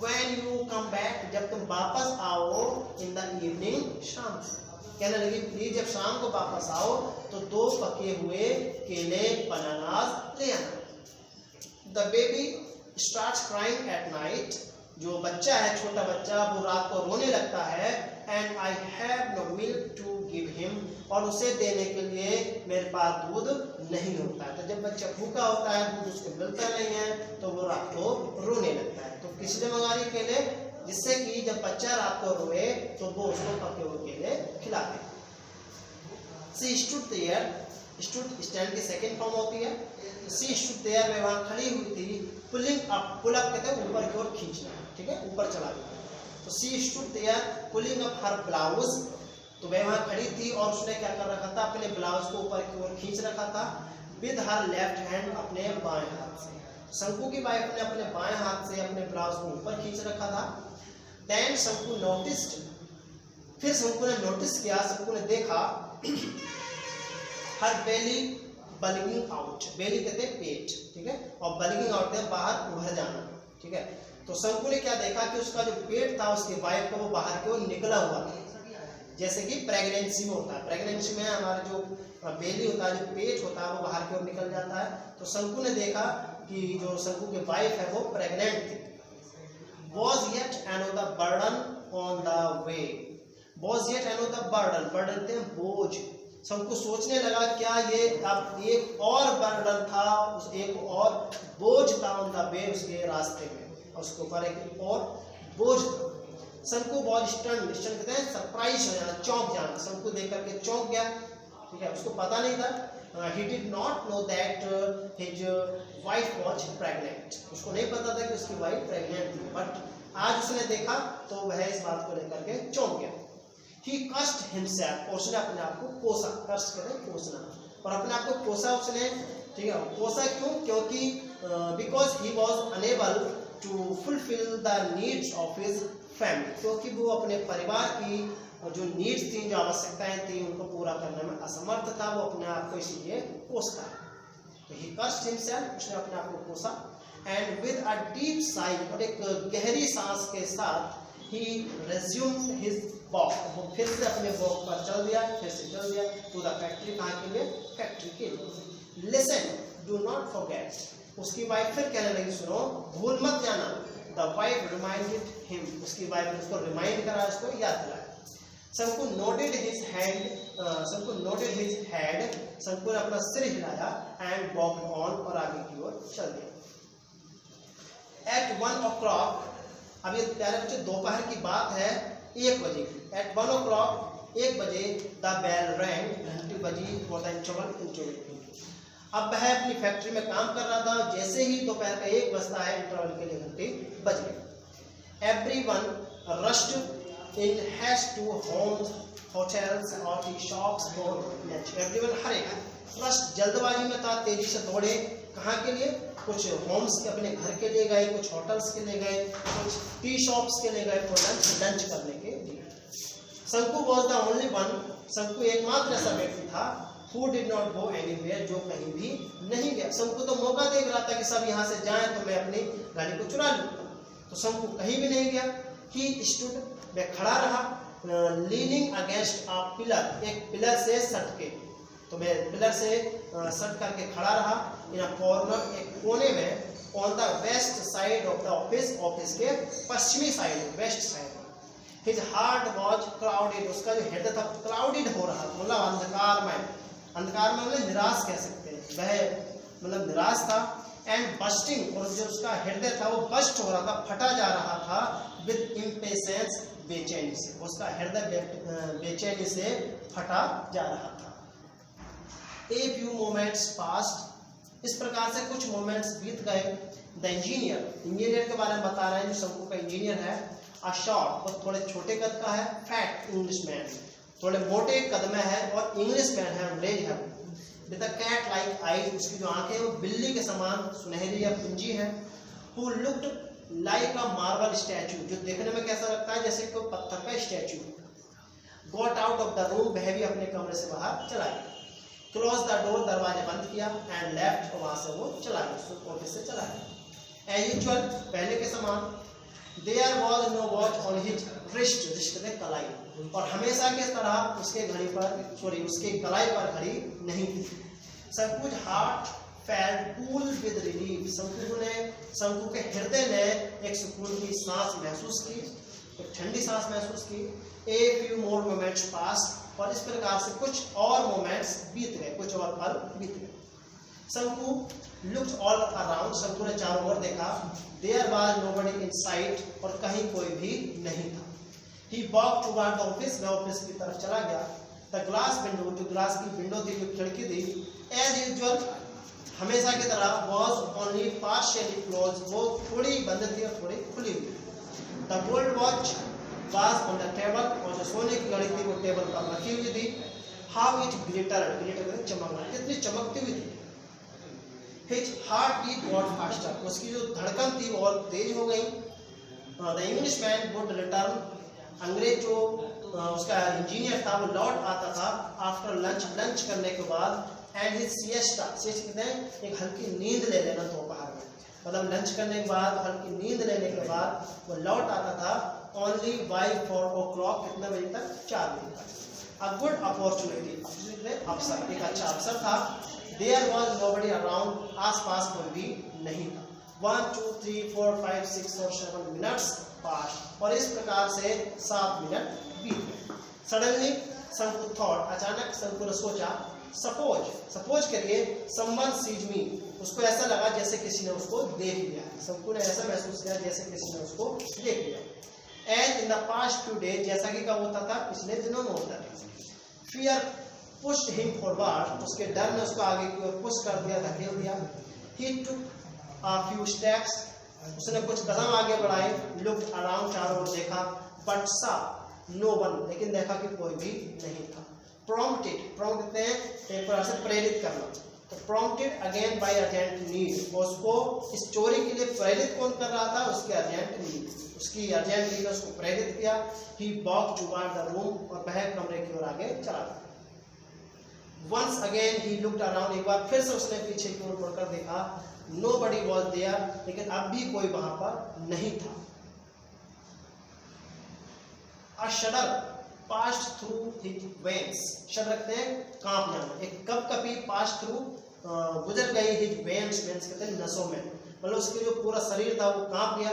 When you come back, जब तुम वापस आओ in the evening, शाम को. कहने लगी प्लीज जब शाम को वापस आओ तो 2 पके हुए केले बनानास ले आना. The baby starts crying at night. जो बच्चा है, छोटा बच्चा, वो रात को रोने लगता है. And I have no milk to give him. और उसे देने के लिए मेरे पास दूध नहीं होता है. तो जब बच्चा भूखा होता है, दूध उसको मिलता नहीं है, तो वो रात को रोने लगता है. तो किसने मंगा रही केले? जिससे कि जब बच्चा रात को रोए तो वो उसको पके हुए केले खिलाते. She stood there. स्टैंड की सेकेंड फॉर्म होती है. She stood there, मैं वहाँ खड़ी हुई थी. पुलिंग अप, पुल अप कहते हैं ऊपर की ओर खींचना, ठीक है, ऊपर चला गया. तो she stood there pulling up her blouse. तो वह वहाँ खड़ी थी और उसने क्या कर रखा था? अपने ब्लाउज को ऊपर की ओर खींच रखा था. विद हर लेफ्ट हैंड, अपने बाएं हाथ से. शंकु की वाइफ ने अपने बाएं हाथ से अपने ब्लाउज को ऊपर खींच रखा था. देन शंकु नोटिस्ड, फिर शंकु ने नोटिस किया, शंकु ने देखा हर बेली बल्गिंग आउट. बेली कहते हैं पेट, ठीक है, और बल्गिंग आउट है बाहर उभर जाना, ठीक है. तो शंकु ने क्या देखा कि उसका जो पेट था उसकी वाइफ का वो बाहर की ओर निकला हुआ था, जैसे कि प्रेगनेंसी में होता है. प्रेगनेंसी में हमारा जो बेली होता है, जो पेट होता है, वो बाहर की ओर निकल जाता है. तो शंकु ने देखा कि जो शंकु की वाइफ है वो प्रेग्नेंट थी. Was yet another burden on the way. Was yet another burden. burden थे बोझ. शंकु सोचने लगा क्या ये अब एक और बर्डन था, उस एक और बोझ था ऑन द वे, उसके रास्ते में, और उसके ऊपर एक और बोझ था. शंकु बहुत स्टन कहते हैं सरप्राइज हो जाना, चौंक जाना. शंकु देख करके चौंक गया, ठीक है, उसको पता नहीं था. He did not know that his wife was pregnant. उसको नहीं पता था कि उसकी वाइफ प्रेग्नेंट थी. बट आज उसने देखा तो वह इस बात को लेकर के चौंक गया. He cursed himself. और उसने अपने आप को कोसा. कर्स कहते हैं कोसना, और अपने आप को कोसा उसने, ठीक है. कोसा क्यों? क्योंकि because he was unable to fulfill the needs of his family. क्योंकि वो अपने परिवार की जो नीड्स थी, जो आवश्यकताएं थी, उनको पूरा करने में असमर्थ था. वो अपने आप को इसीलिए कोसता है. तो ही cursed himself, उसने अपने आप को कोसा. And with a deep Sai, और एक गहरी सांस के साथ, ही resumed his walk. वो फिर से अपने वॉक पर चल दिया, फिर से चल दिया टू द फैक्ट्री. कहाँ के लिए? फैक्ट्री के लिए. Listen, do not forget. उसकी वाइफ फिर कहने लगी सुनो, भूल मत जाना. The wife reminded him. उसकी वाइफ ने उसको रिमाइंड करा, उसको याद दिलाया. शंकु nodded his hand. शंकु nodded his head. शंकु ने अपना सिर हिलाया and walked on, और आगे की ओर चल दिया. At 1 o'clock, अब ये प्यारे बच्चे दोपहर की बात है, 1 बजे की. At 1 o'clock, 1 बजे, the bell rang, घंटी बजी for the interval into. अब वह अपनी फैक्ट्री में काम कर रहा था. जैसे ही दोपहर का 1 बजता है, इंटरवल के लिए घंटी बज गई. Everyone rushed in haste to homes, hotels or tea shops for lunch. Everyone हरेगा. rushed जल्दबाजी में था, तेजी से दौड़े. कहाँ के लिए? कुछ होम्स के अपने घर के लिए गए, कुछ होटल्स के लिए गए, कुछ टी शॉप्स के लिए गए फॉर लंच करने के लिए. शंकु वॉज द ओनली वन. शंकु एकमात्र ऐसा व्यक्ति था who did not go anywhere, जो कहीं भी नहीं गया. शंकु तो मौका देख रहा था कि सब यहाँ से जाएं तो मैं अपनी गाड़ी को चुरा लूँ. तो शंकु कहीं भी नहीं गया. He stood, वह खड़ा रहा. लीनिंग अगेंस्ट अ पिलर, एक पिलर से सट के. तो मैं पिलर से सट करके खड़ा रहा. इन अ कॉर्नर, एक कोने में. On the west side of the office, office के पश्चिमी side, west side. His heart was crowded. उसका जो हेड था क्राउडेड हो रहा, मतलब अंधकार में. अंधकार में मतलब निराश कह सकते हैं. वह मतलब निराश था. एंड बस्टिंग, और जो उसका हृदय था वो बस्ट हो रहा था, फटा जा रहा था, विद इम्पेशेंस, बेचैनी से, उसका हृदय बेचैनी से फटा जा रहा था। ए फ्यू मोमेंट्स पास्ट, इस प्रकार से कुछ मोमेंट्स बीत गए। द इंजीनियर के बारे में बता रहे हैं, जो शंकु का इंजीनियर है। अ शॉर्ट, वो थोड़े छोटे कद का है। फैट इंग्लिशमैन, थोड़े मोटे कद में है और इंग्लिशमैन है, अंग्रेज है। विद कैट लाइक आईज, उसकी जो आंखें वो बिल्ली के समान सुनहरी या पुंजी है। Who looked like a marble statue, जो देखने में कैसा लगता है जैसे कोई पत्थर का statue. Got out of the room, वह भी अपने कमरे से बाहर चला गया। क्लोज द डोर, दरवाजा बंद किया। एंड लेफ्ट, वहां से वो चला गया, ऑफिस से चला गया। एज यूजुअल, पहले के समान। There was no watch on his wrist, wrist में कलाई, और हमेशा की तरह उसके घड़ी पर, सॉरी उसके कलाई पर घड़ी नहीं थी। Shanku's heart felt cool with relief, Shanku के हृदय ने एक सुकून की सांस महसूस की, एक ठंडी सांस महसूस की। ए फ्यू मोर मोमेंट्स पास, और इस प्रकार से कुछ और मोमेंट्स बीत गए, कुछ और पल बीत गए। शंकु लुक्ड ऑल अराउंड, शंकु ने चारों ओर देखा। There was nobody in sight, और कहीं कोई भी नहीं था। He walked toward the office, वह ऑफिस की तरफ चला गया। द ग्लास विंडो, जो ग्लास की विंडो थी, जो खिड़की थी, एज यूजुअल, हमेशा की तरह, वॉज ओनली पार्शियली क्लोज, वो थोड़ी बंद थी और थोड़ी खुली हुई। The gold watch was on the table, और जो सोने की घड़ी थी वो टेबल पर रखी हुई थी। हाउ इट ग्लिटर्ड, ग्लिटर चमकना, कितनी चमकती हुई थी। His heartbeat got faster, उसकी जो धड़कन थी वो और तेज हो गई। द इंग्लिशमैन वुड रिटर्न, अंग्रेज जो उसका इंजीनियर था वो लौट आता था। आफ्टर लंच, लंच करने के बाद। एंड हिज सिएस्टा, सिएस्टा कहते हैं एक हल्की नींद ले लेना दोपहर में, मतलब लंच करने के बाद हल्की नींद लेने के बाद वो लौट आता था। ओनली बाय 4 o'clock, कितने बजे तक? 4 बजे तक। अ गुड अपॉर्चुनिटी, अवसर, एक अच्छा अवसर था। देयर वॉज नोबडी अराउंड, आस पास कोई भी नहीं था। 1 2 3 4 5 6 और 7 मिनट्स पास, और इस प्रकार से 7 मिनट बीत गए। सडनली शंकु थॉट, अचानक शंकु ने सोचा। सपोज करिए, समवन सीज मी, उसको ऐसा लगा जैसे किसी ने उसको देख लिया। शंकु ने ऐसा महसूस किया जैसे किसी ने उसको देख लिया। As in the past few days, जैसा कि कब होता था? पिछले दिनों में होता था। फियर पुश्ड हिम फॉरवर्ड, उसके डर ने उसको आगे की ओर पुश कर दिया, धकेल दिया। ही टुक अ फ्यू स्टेप्स, उसने कुछ कदम आगे बढ़ाए। लुक्ड अराउंड, चारों ओर देखा। बट सा नो वन, लेकिन देखा कि कोई भी नहीं था। प्रॉम्प्टेड, प्रॉम्प्ट कहते हैं एक प्रकार से प्रेरित करना, तो prompted again by urgent need, उसको इस चोरी के लिए प्रेरित कौन कर रहा था? उसके अर्जेंट नीड, उसकी अर्जेंट नीड ने उसको प्रेरित किया। He walked toward the room, और वह कमरे की ओर आगे चला गया। Once again he looked around, एक बार फिर से उसने पीछे की ओर मुड़कर देखा। नोबडी वाज देयर, लेकिन अब भी कोई वहां पर नहीं था। A shudder passed through his veins, shudder रखते हैं कांप जाना, एक कपकपी पास थ्रू गुजर गई हिज वेन्स, वेन्स कहते हैं नसों में, मतलब उसके जो पूरा शरीर था वो कांप गया,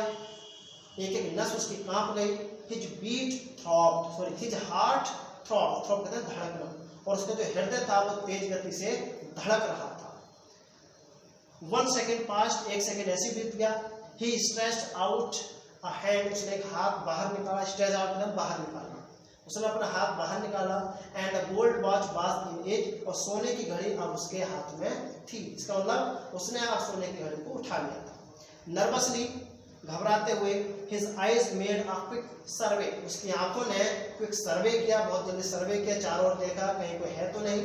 एक एक नस उसकी कांप गई। His beat throbbed, sorry his heart throb, throb कहते हैं धड़कना, और उसका जो हृदय था वो तेज गति से धड़क रहा था। 1 सेकेंड पास्ट, 1 सेकेंड ऐसे बीत गया। ही स्ट्रेच्ड आउट अ हैंड, उसने एक हाथ बाहर निकाला। स्ट्रेच आउट मतलब बाहर निकालना, उसने अपना हाथ बाहर निकाला। And a gold watch was in it, और सोने की घड़ी अब उसके हाथ में थी। इसका मतलब उसने अब सोने की घड़ी को उठा लिया था। नर्वसली, घबराते हुए, his eyes made a quick survey, उसकी आंखों ने क्विक सर्वे किया, बहुत जल्दी सर्वे किया, चारों ओर देखा कहीं कोई है तो नहीं।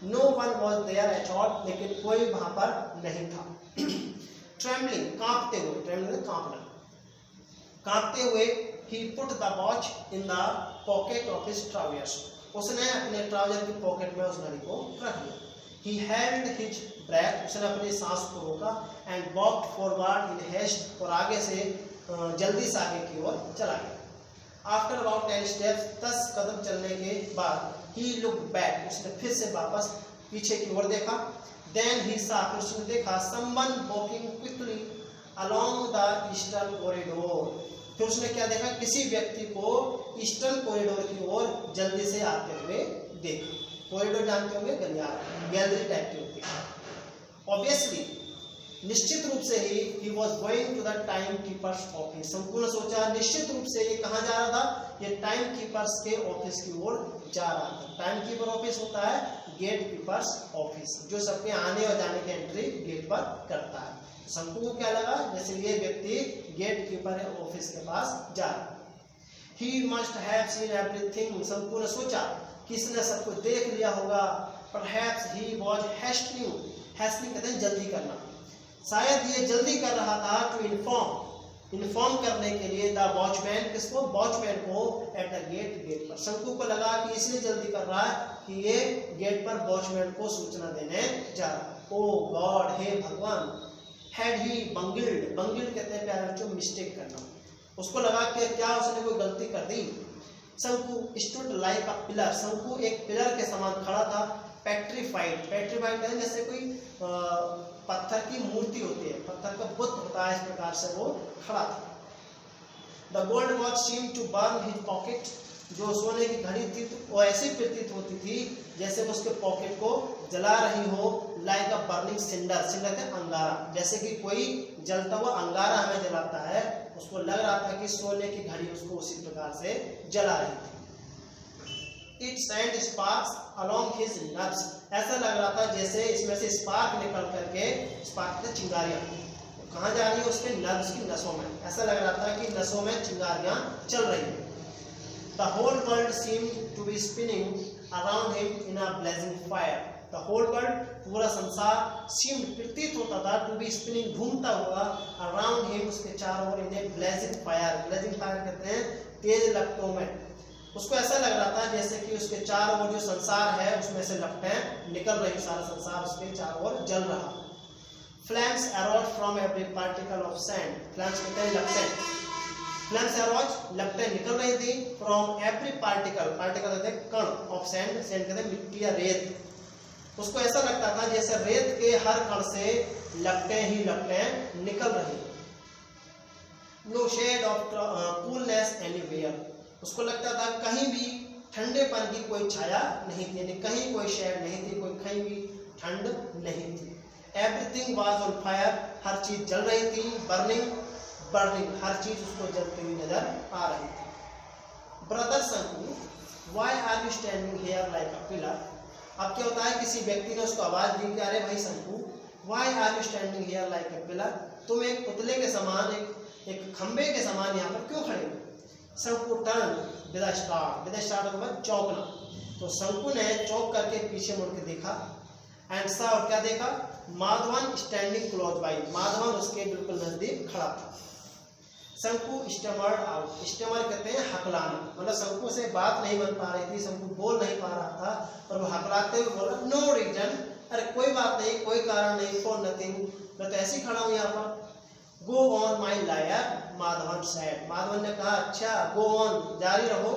No one was there at all, लेकिन कोई वहां पर नहीं था। ट्रेम्बलिंग, कांपते हुए, ट्रेम्बलिंग कांपना, कांपते हुए, he put the watch in the pocket of his trousers, उसने अपने ट्राउजर की पॉकेट में उस घड़ी को रख लिया। ही हेल्ड हिज ब्रेथ, उसने अपनी सांस को रोका। And walked forward in haste, और आगे से जल्दी से आगे की ओर चला गया। आफ्टर अबाउट 10 स्टेप्स, 10 कदम चलने के बाद, ही लुक्ड बैक, उसने फिर से वापस पीछे की ओर देखा। देन ही सा, फिर उसने देखा someone walking quickly along the eastern corridor, फिर उसने क्या देखा? किसी व्यक्ति को ईस्टर्न कॉरिडोर की ओर जल्दी से आते हुए देखा। कॉरिडोर जानते होंगे, गलियारा, गैलरी टाइप की होती है। ऑब्वियसली निश्चित रूप से he was going to the timekeeper's office. Shanku ने सोचा निश्चित रूप से ये कहाँ जा रहा था, ये टाइम कीपर्स के ऑफिस की ओर जा रहा था। टाइम कीपर ऑफिस होता है गेट कीपर्स ऑफिस, जो सबके आने और जाने की एंट्री गेट पर करता है। शंकु को क्या लगा, जैसे ये व्यक्ति गेट कीपर ऑफिस के पास जा रहा है। He must have seen everything. शंकु ने सोचा कि इसने सब कुछ देख लिया होगा। Perhaps he was हैस्टनिंग। हैस्टनिंग कहते हैं जल्दी करना, शायद ये जल्दी कर रहा था टू इन्फॉर्म करने के लिए द वॉचमैन, किसको, वॉचमैन को, एट द गेट पर। शंकु को लगा कि इसलिए जल्दी कर रहा है कि ये गेट पर वॉचमैन को सूचना देने जा रहा है। ओ गॉड, हे भगवान, हैड ही बंगिल्ड कहते हैं प्यारे बच्चों मिस्टेक करना। उसको लगा कि क्या उसने कोई गलती कर दी। शंकु स्टूड लाइक अ पिलर। शंकु एक पिलर के समान खड़ा था। पेट्रीफाइड कहते हैं जैसे कोई पत्थर की मूर्ति होती है, पत्थर का बुत होता है, इस प्रकार से वो खड़ा था। The gold watch seem to burn his pocket. जो सोने की घड़ी थी तो वो ऐसी प्रतीत होती थी जैसे उसके पॉकेट को जला रही हो। लाइक अ बर्निंग सिंडर कहते हैं अंगारा, जैसे कि कोई जलता हुआ अंगारा हमें जलाता है, उसको लग रहा था कि सोने की घड़ी उसको उसी प्रकार से जला रही थी। It sent sparks along his nerves। ऐसा लग रहा था जैसे इसमें से स्पार्क निकल करके, स्पार्क से चिंगारियां कहाँ जा रही है, उसके नर्व्स की नसों में। ऐसा लग रहा था कि नसों में चिंगारियां चल रही है। The whole world seemed to be spinning around him in a blazing fire। The whole world, पूरा संसार, seemed प्रतीत होता था, to be spinning घूमता हुआ, around him उसके चारों ओर, in a blazing fire। blazing fire कहते हैं तेज लपटों में। उसको ऐसा लग रहा था जैसे कि उसके चारों ओर जो संसार है उसमें से लपटें निकल रही, सारा संसार उसके चारों ओर जल रहा। Flames arose from every particle of sand. Flames कहते हैं लपटें। फ्लैम्स अरोज, लपटें निकल रही थी, फ्रॉम एवरी पार्टिकल कहते हैं कण, ऑफ सैंड कहते हैं मिट्टी या रेत। उसको ऐसा लगता था जैसे रेत के हर कण से लपटें ही लपटें निकल रही। No shade of coolness anywhere. उसको लगता था कहीं भी ठंडेपन की कोई छाया नहीं थी, कहीं कोई शेड नहीं थी, कोई कहीं भी ठंड नहीं थी। Everything was on fire. हर चीज जल रही थी। बर्निंग हर चीज उसको जलती हुई नजर आ रही थी। Brother Shanku, why are you standing here like a pillar. अब क्या होता है, किसी व्यक्ति ने उसको आवाज दी कि अरे भाई Shanku, why are you standing here like a pillar. तुम एक पुतले के समान, एक खंबे के समान यहाँ पर क्यों खड़े हो। शंकु टर्न विद अ स्टार्ट मतलब चौंकना। तो शंकु ने चौंक करके पीछे मुड़ के देखा। एंड सा, और क्या देखा, Madhavan standing close by. Madhavan उसके बिल्कुल नजदीक खड़ा था। शंकु स्टमर्ड आउट। स्टमर कहते हैं हकलाना, मतलब शंकु से बात नहीं बन पा रही थी, शंकु बोल नहीं पा रहा था, और वो हकलाते हुए बोला नो रीजन, अरे कोई बात नहीं, कोई कारण नहीं, फॉर नथिंग, मैं तो ऐसे ही खड़ा हूँ यहाँ पर। Go on my liar, Madhavan said. Madhavan ने कहा अच्छा, गो ऑन, जारी रहो,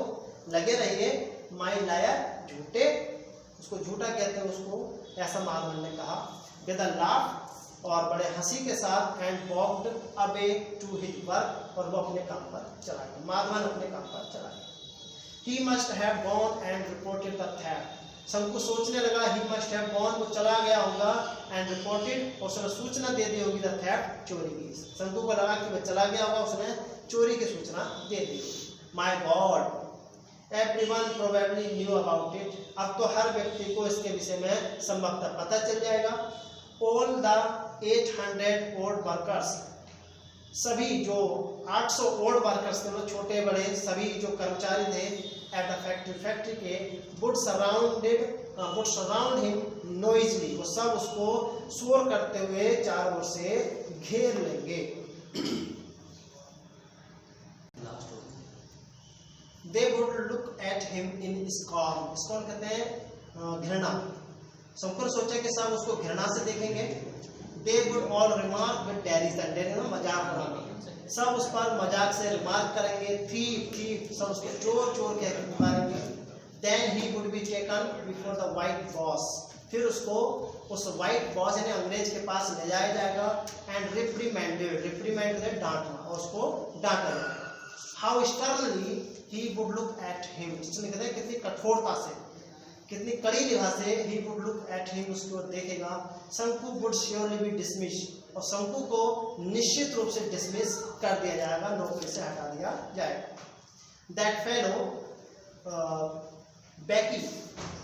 लगे रहिए, माई लायर, झूठे, उसको झूठा कहते हैं उसको, ऐसा माधवन ने कहा। विद अ लाफ, और बड़े हंसी के साथ, and walked away to his work, और वो अपने काम पर चला गया। माधवन अपने काम पर चला गया। He must have gone and reported the theft. शंकु सोचने लगा ही मस्ट हैव गॉन, वो चला गया होगा, एंड रिपोर्टेड, उसने सूचना दे दी होगी द थेफ्ट, चोरी की। शंकु को लगा कि वह चला गया होगा, उसने चोरी की सूचना दे दी। My God, everyone probably knew about it. अब तो हर व्यक्ति को इसके विषय में संभवतः पता चल जाएगा। ऑल द 800 ओल्ड वर्कर्स, सभी जो 800 ओल्ड वर्कर्स थे, मतलब छोटे बड़े सभी जो कर्मचारी थे एट द फैक्ट्री के, would surround him noisily, वो सब उसको शोर करते हुए चारों ओर से घेर लेंगे। They would look at him in scorn। scorn कहते हैं घृणा। शंकर सोचा कि सब उसको घृणा से देखेंगे। They would all remark with derision, मजाक उड़ाएंगे, सब उस पर मजाक से रिमार्क करेंगे। thief, सब उसके चोर कह के पुकारेंगे। Then he would be taken before the white boss, फिर उसको उस white boss यानी अंग्रेज के पास ले जाया जाएगा। and reprimanded है डांटना, और उसको डांटा जाएगा। How sternly he would look at him, इसमें कहते हैं कितनी कठोरता से, कितनी कड़ी निगाह से he would look at him, उसकी ओर देखेगा। शंकु would surely be dismissed, और शंकु को निश्चित रूप से डिसमिस कर दिया जाएगा, नौकरी से हटा दिया जाएगा। That fellow Becky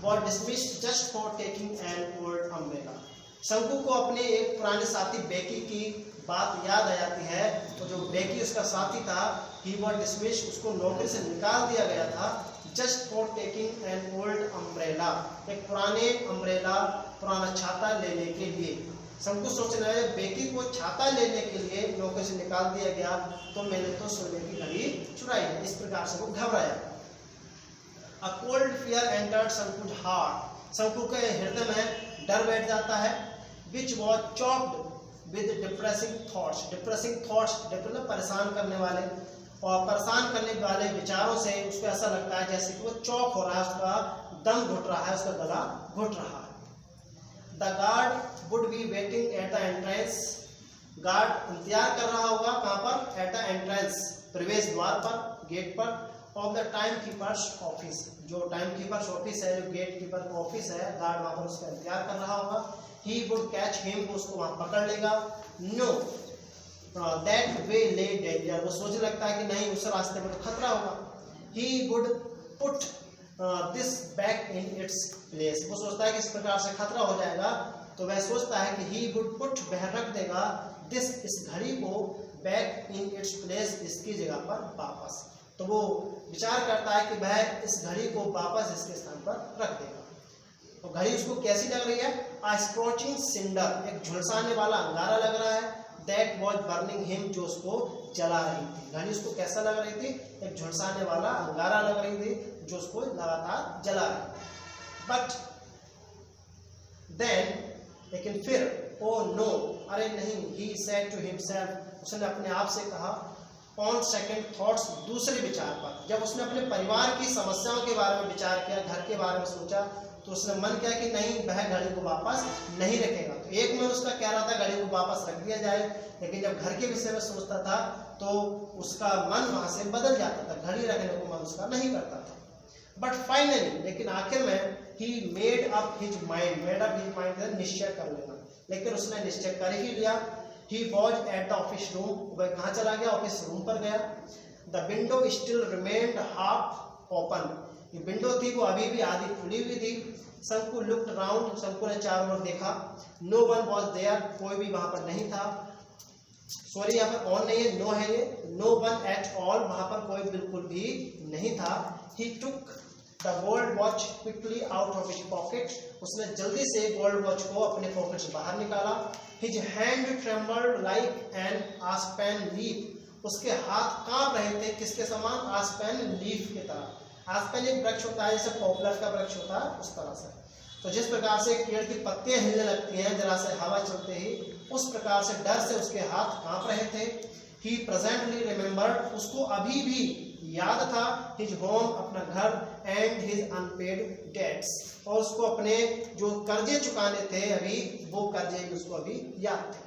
was dismissed just for taking an old umbrella. शंकु को अपने एक पुराने साथी बेकी की बात याद आ जाती है, तो जो बेकी उसका साथी था, he was dismissed, उसको नौकरी से निकाल दिया गया था just for taking an old umbrella, एक पुराने अम्ब्रेला, पुराना छाता लेने के लिए। शंकु सोचने लगे बेकी को छाता लेने के लिए नौकरी से निकाल दिया गया, तो मैंने तो सोने की घड़ी चुराई है। इस प्रकार से वो घबराया। A cold fear entered Shanku's heart. शंकु के हृदय में डर बैठ जाता है, which was choked with depressing thoughts. Depressing thoughts मतलब परेशान करने वाले, और परेशान करने वाले विचारों से उसको ऐसा लगता है जैसे कि वो चौक हो रहा है, उसका दम घुट रहा है, उसका गला घुट रहा है। The guard would be waiting at the entrance. Guard इंतजार कर रहा होगा कहाँ पर? At the entrance, प्रवेश द्वार पर, गेट पर। Of the timekeeper's office, जो टाइम कीपर्स ऑफिस है, जो गेट कीपर का ऑफिस है, गार्ड वहां पर उसका इंतजार कर रहा होगा। ही वुड कैच हिम, उसको वहां पकड़ लेगा। नो दैट वे ले डेंजर, वो सोचने लगता है कि नहीं, उस रास्ते में तो खतरा होगा। He would put this back in its place, वो सोचता है कि इस प्रकार से खतरा हो जाएगा, तो वह सोचता है कि ही वुड पुट, वह रख देगा दिस, इस घड़ी को, बैक इन इट्स प्लेस, इसकी जगह पर वापस। तो वो विचार करता है कि वह इस घड़ी को वापस इसके स्थान पर रख देगा। तो घड़ी उसको कैसी लग रही है? आ स्कॉचिंग सिंडर, एक झुलसाने वाला अंगारा लग रहा है। दैट वॉज बर्निंग हिम, जो उसको जला रही थी। घड़ी उसको कैसा लग रही थी? एक झुलसाने वाला अंगारा लग रही थी जो उसको लगातार जला रही। बट देन, लेकिन फिर, ओ नो, अरे नहीं, ही सेड टू हिमसेल्फ, उसने अपने आप से कहा, ऑन सेकेंड थॉट्स, दूसरे विचार पर, जब उसने अपने परिवार की समस्याओं के बारे में विचार किया, घर के बारे में सोचा, तो उसने मन किया कि नहीं, वह घड़ी को वापस नहीं रखेगा। तो एक में उसका कह रहा था घड़ी को वापस रख दिया जाए, लेकिन जब घर के विषय में सोचता था तो उसका मन वहां से बदल जाता था, घड़ी रखने को मन उसका नहीं करता था। बट फाइनली, लेकिन आखिर में, he made up his mind, निश्चय कर लेना, लेकिन उसने निश्चय कर ही लिया। He was at the office room, वह कहाँ चला गया? ऑफिस रूम पर गया। The window still remained half open, ये विंडो थी वो अभी भी आधी खुली हुई थी। शंकु looked round, शंकु ने चारों ओर देखा। No one was there, कोई भी वहां पर नहीं था। सॉरी, यहाँ पर ऑन नहीं है, नो है ये। No one at all, वहां पर कोई बिल्कुल भी नहीं था। He took the gold watch quickly out of his pocket, उसने जल्दी से गोल्ड वॉच को अपने पॉकेट से बाहर निकाला। His hand trembled like an aspen leaf, उसके हाथ कांप रहे थे, किसके समान? आस्पेन लीफ की तरह। आस्पेन एक वृक्ष होता है, जैसे पॉपुलर का वृक्ष होता है, उस तरह से। तो जिस प्रकार से पेड़ की पत्तियां हिलने लगती हैं जरा से हवा चलते ही, उस प्रकार से डर से उसके हाथ कांप रहे थे। He presently remembered, उसको अभी भी याद था, his home, अपना घर, and his unpaid debts, और उसको अपने जो कर्जे चुकाने थे अभी, वो कर्जे भी उसको अभी याद थे।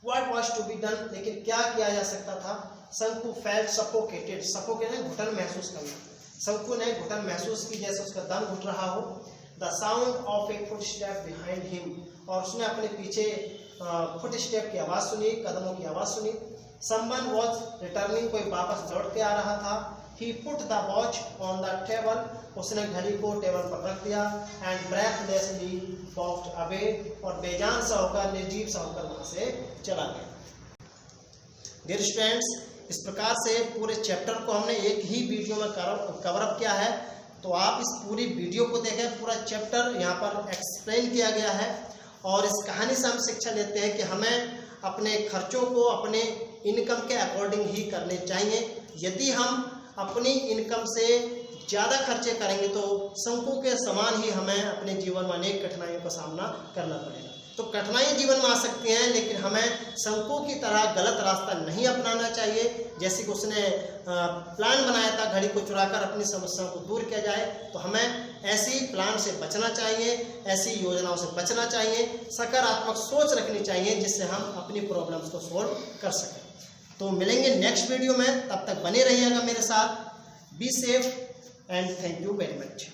What was to be done, लेकिन क्या किया जा सकता था? शंकु felt suffocated, suffocated घुटन महसूस करना। शंकु ने घुटन महसूस की, जैसे उसका दम घुट रहा हो। The sound of a footstep behind him, और उसने अपने पीछे फुटस्टेप की आवाज सुनी, कदमों की आवाज सुनी। Someone was returning, कोई वापस लौट के आ रहा था। He put the watch on the table, उसने घड़ी को टेबल पर रख दिया। And breathlessly walked away, और बेजान सा होकर, निर्जीव सा होकर वहां से चला गया। Dear students, इस प्रकार से पूरे चैप्टर को हमने एक ही वीडियो में कवर अप किया है, तो आप इस पूरी वीडियो को देखें। पूरा चैप्टर यहाँ पर एक्सप्लेन किया गया है, और इस कहानी से हम शिक्षा लेते हैं कि हमें अपने खर्चों को अपने इनकम के अकॉर्डिंग ही करने चाहिए। यदि हम अपनी इनकम से ज़्यादा खर्चे करेंगे तो शंकु के समान ही हमें अपने जीवन में अनेक कठिनाइयों का सामना करना पड़ेगा। तो कठिनाइयाँ जीवन में आ सकती हैं, लेकिन हमें शंकु की तरह गलत रास्ता नहीं अपनाना चाहिए। जैसे कि उसने प्लान बनाया था घड़ी को चुराकर अपनी समस्याओं को दूर किया जाए, तो हमें ऐसी प्लान से बचना चाहिए, ऐसी योजनाओं से बचना चाहिए, सकारात्मक सोच रखनी चाहिए, जिससे हम अपनी प्रॉब्लम्स को सोल्व कर सकें। तो मिलेंगे नेक्स्ट वीडियो में, तब तक बने रहिएगा मेरे साथ। Be safe and thank you very much.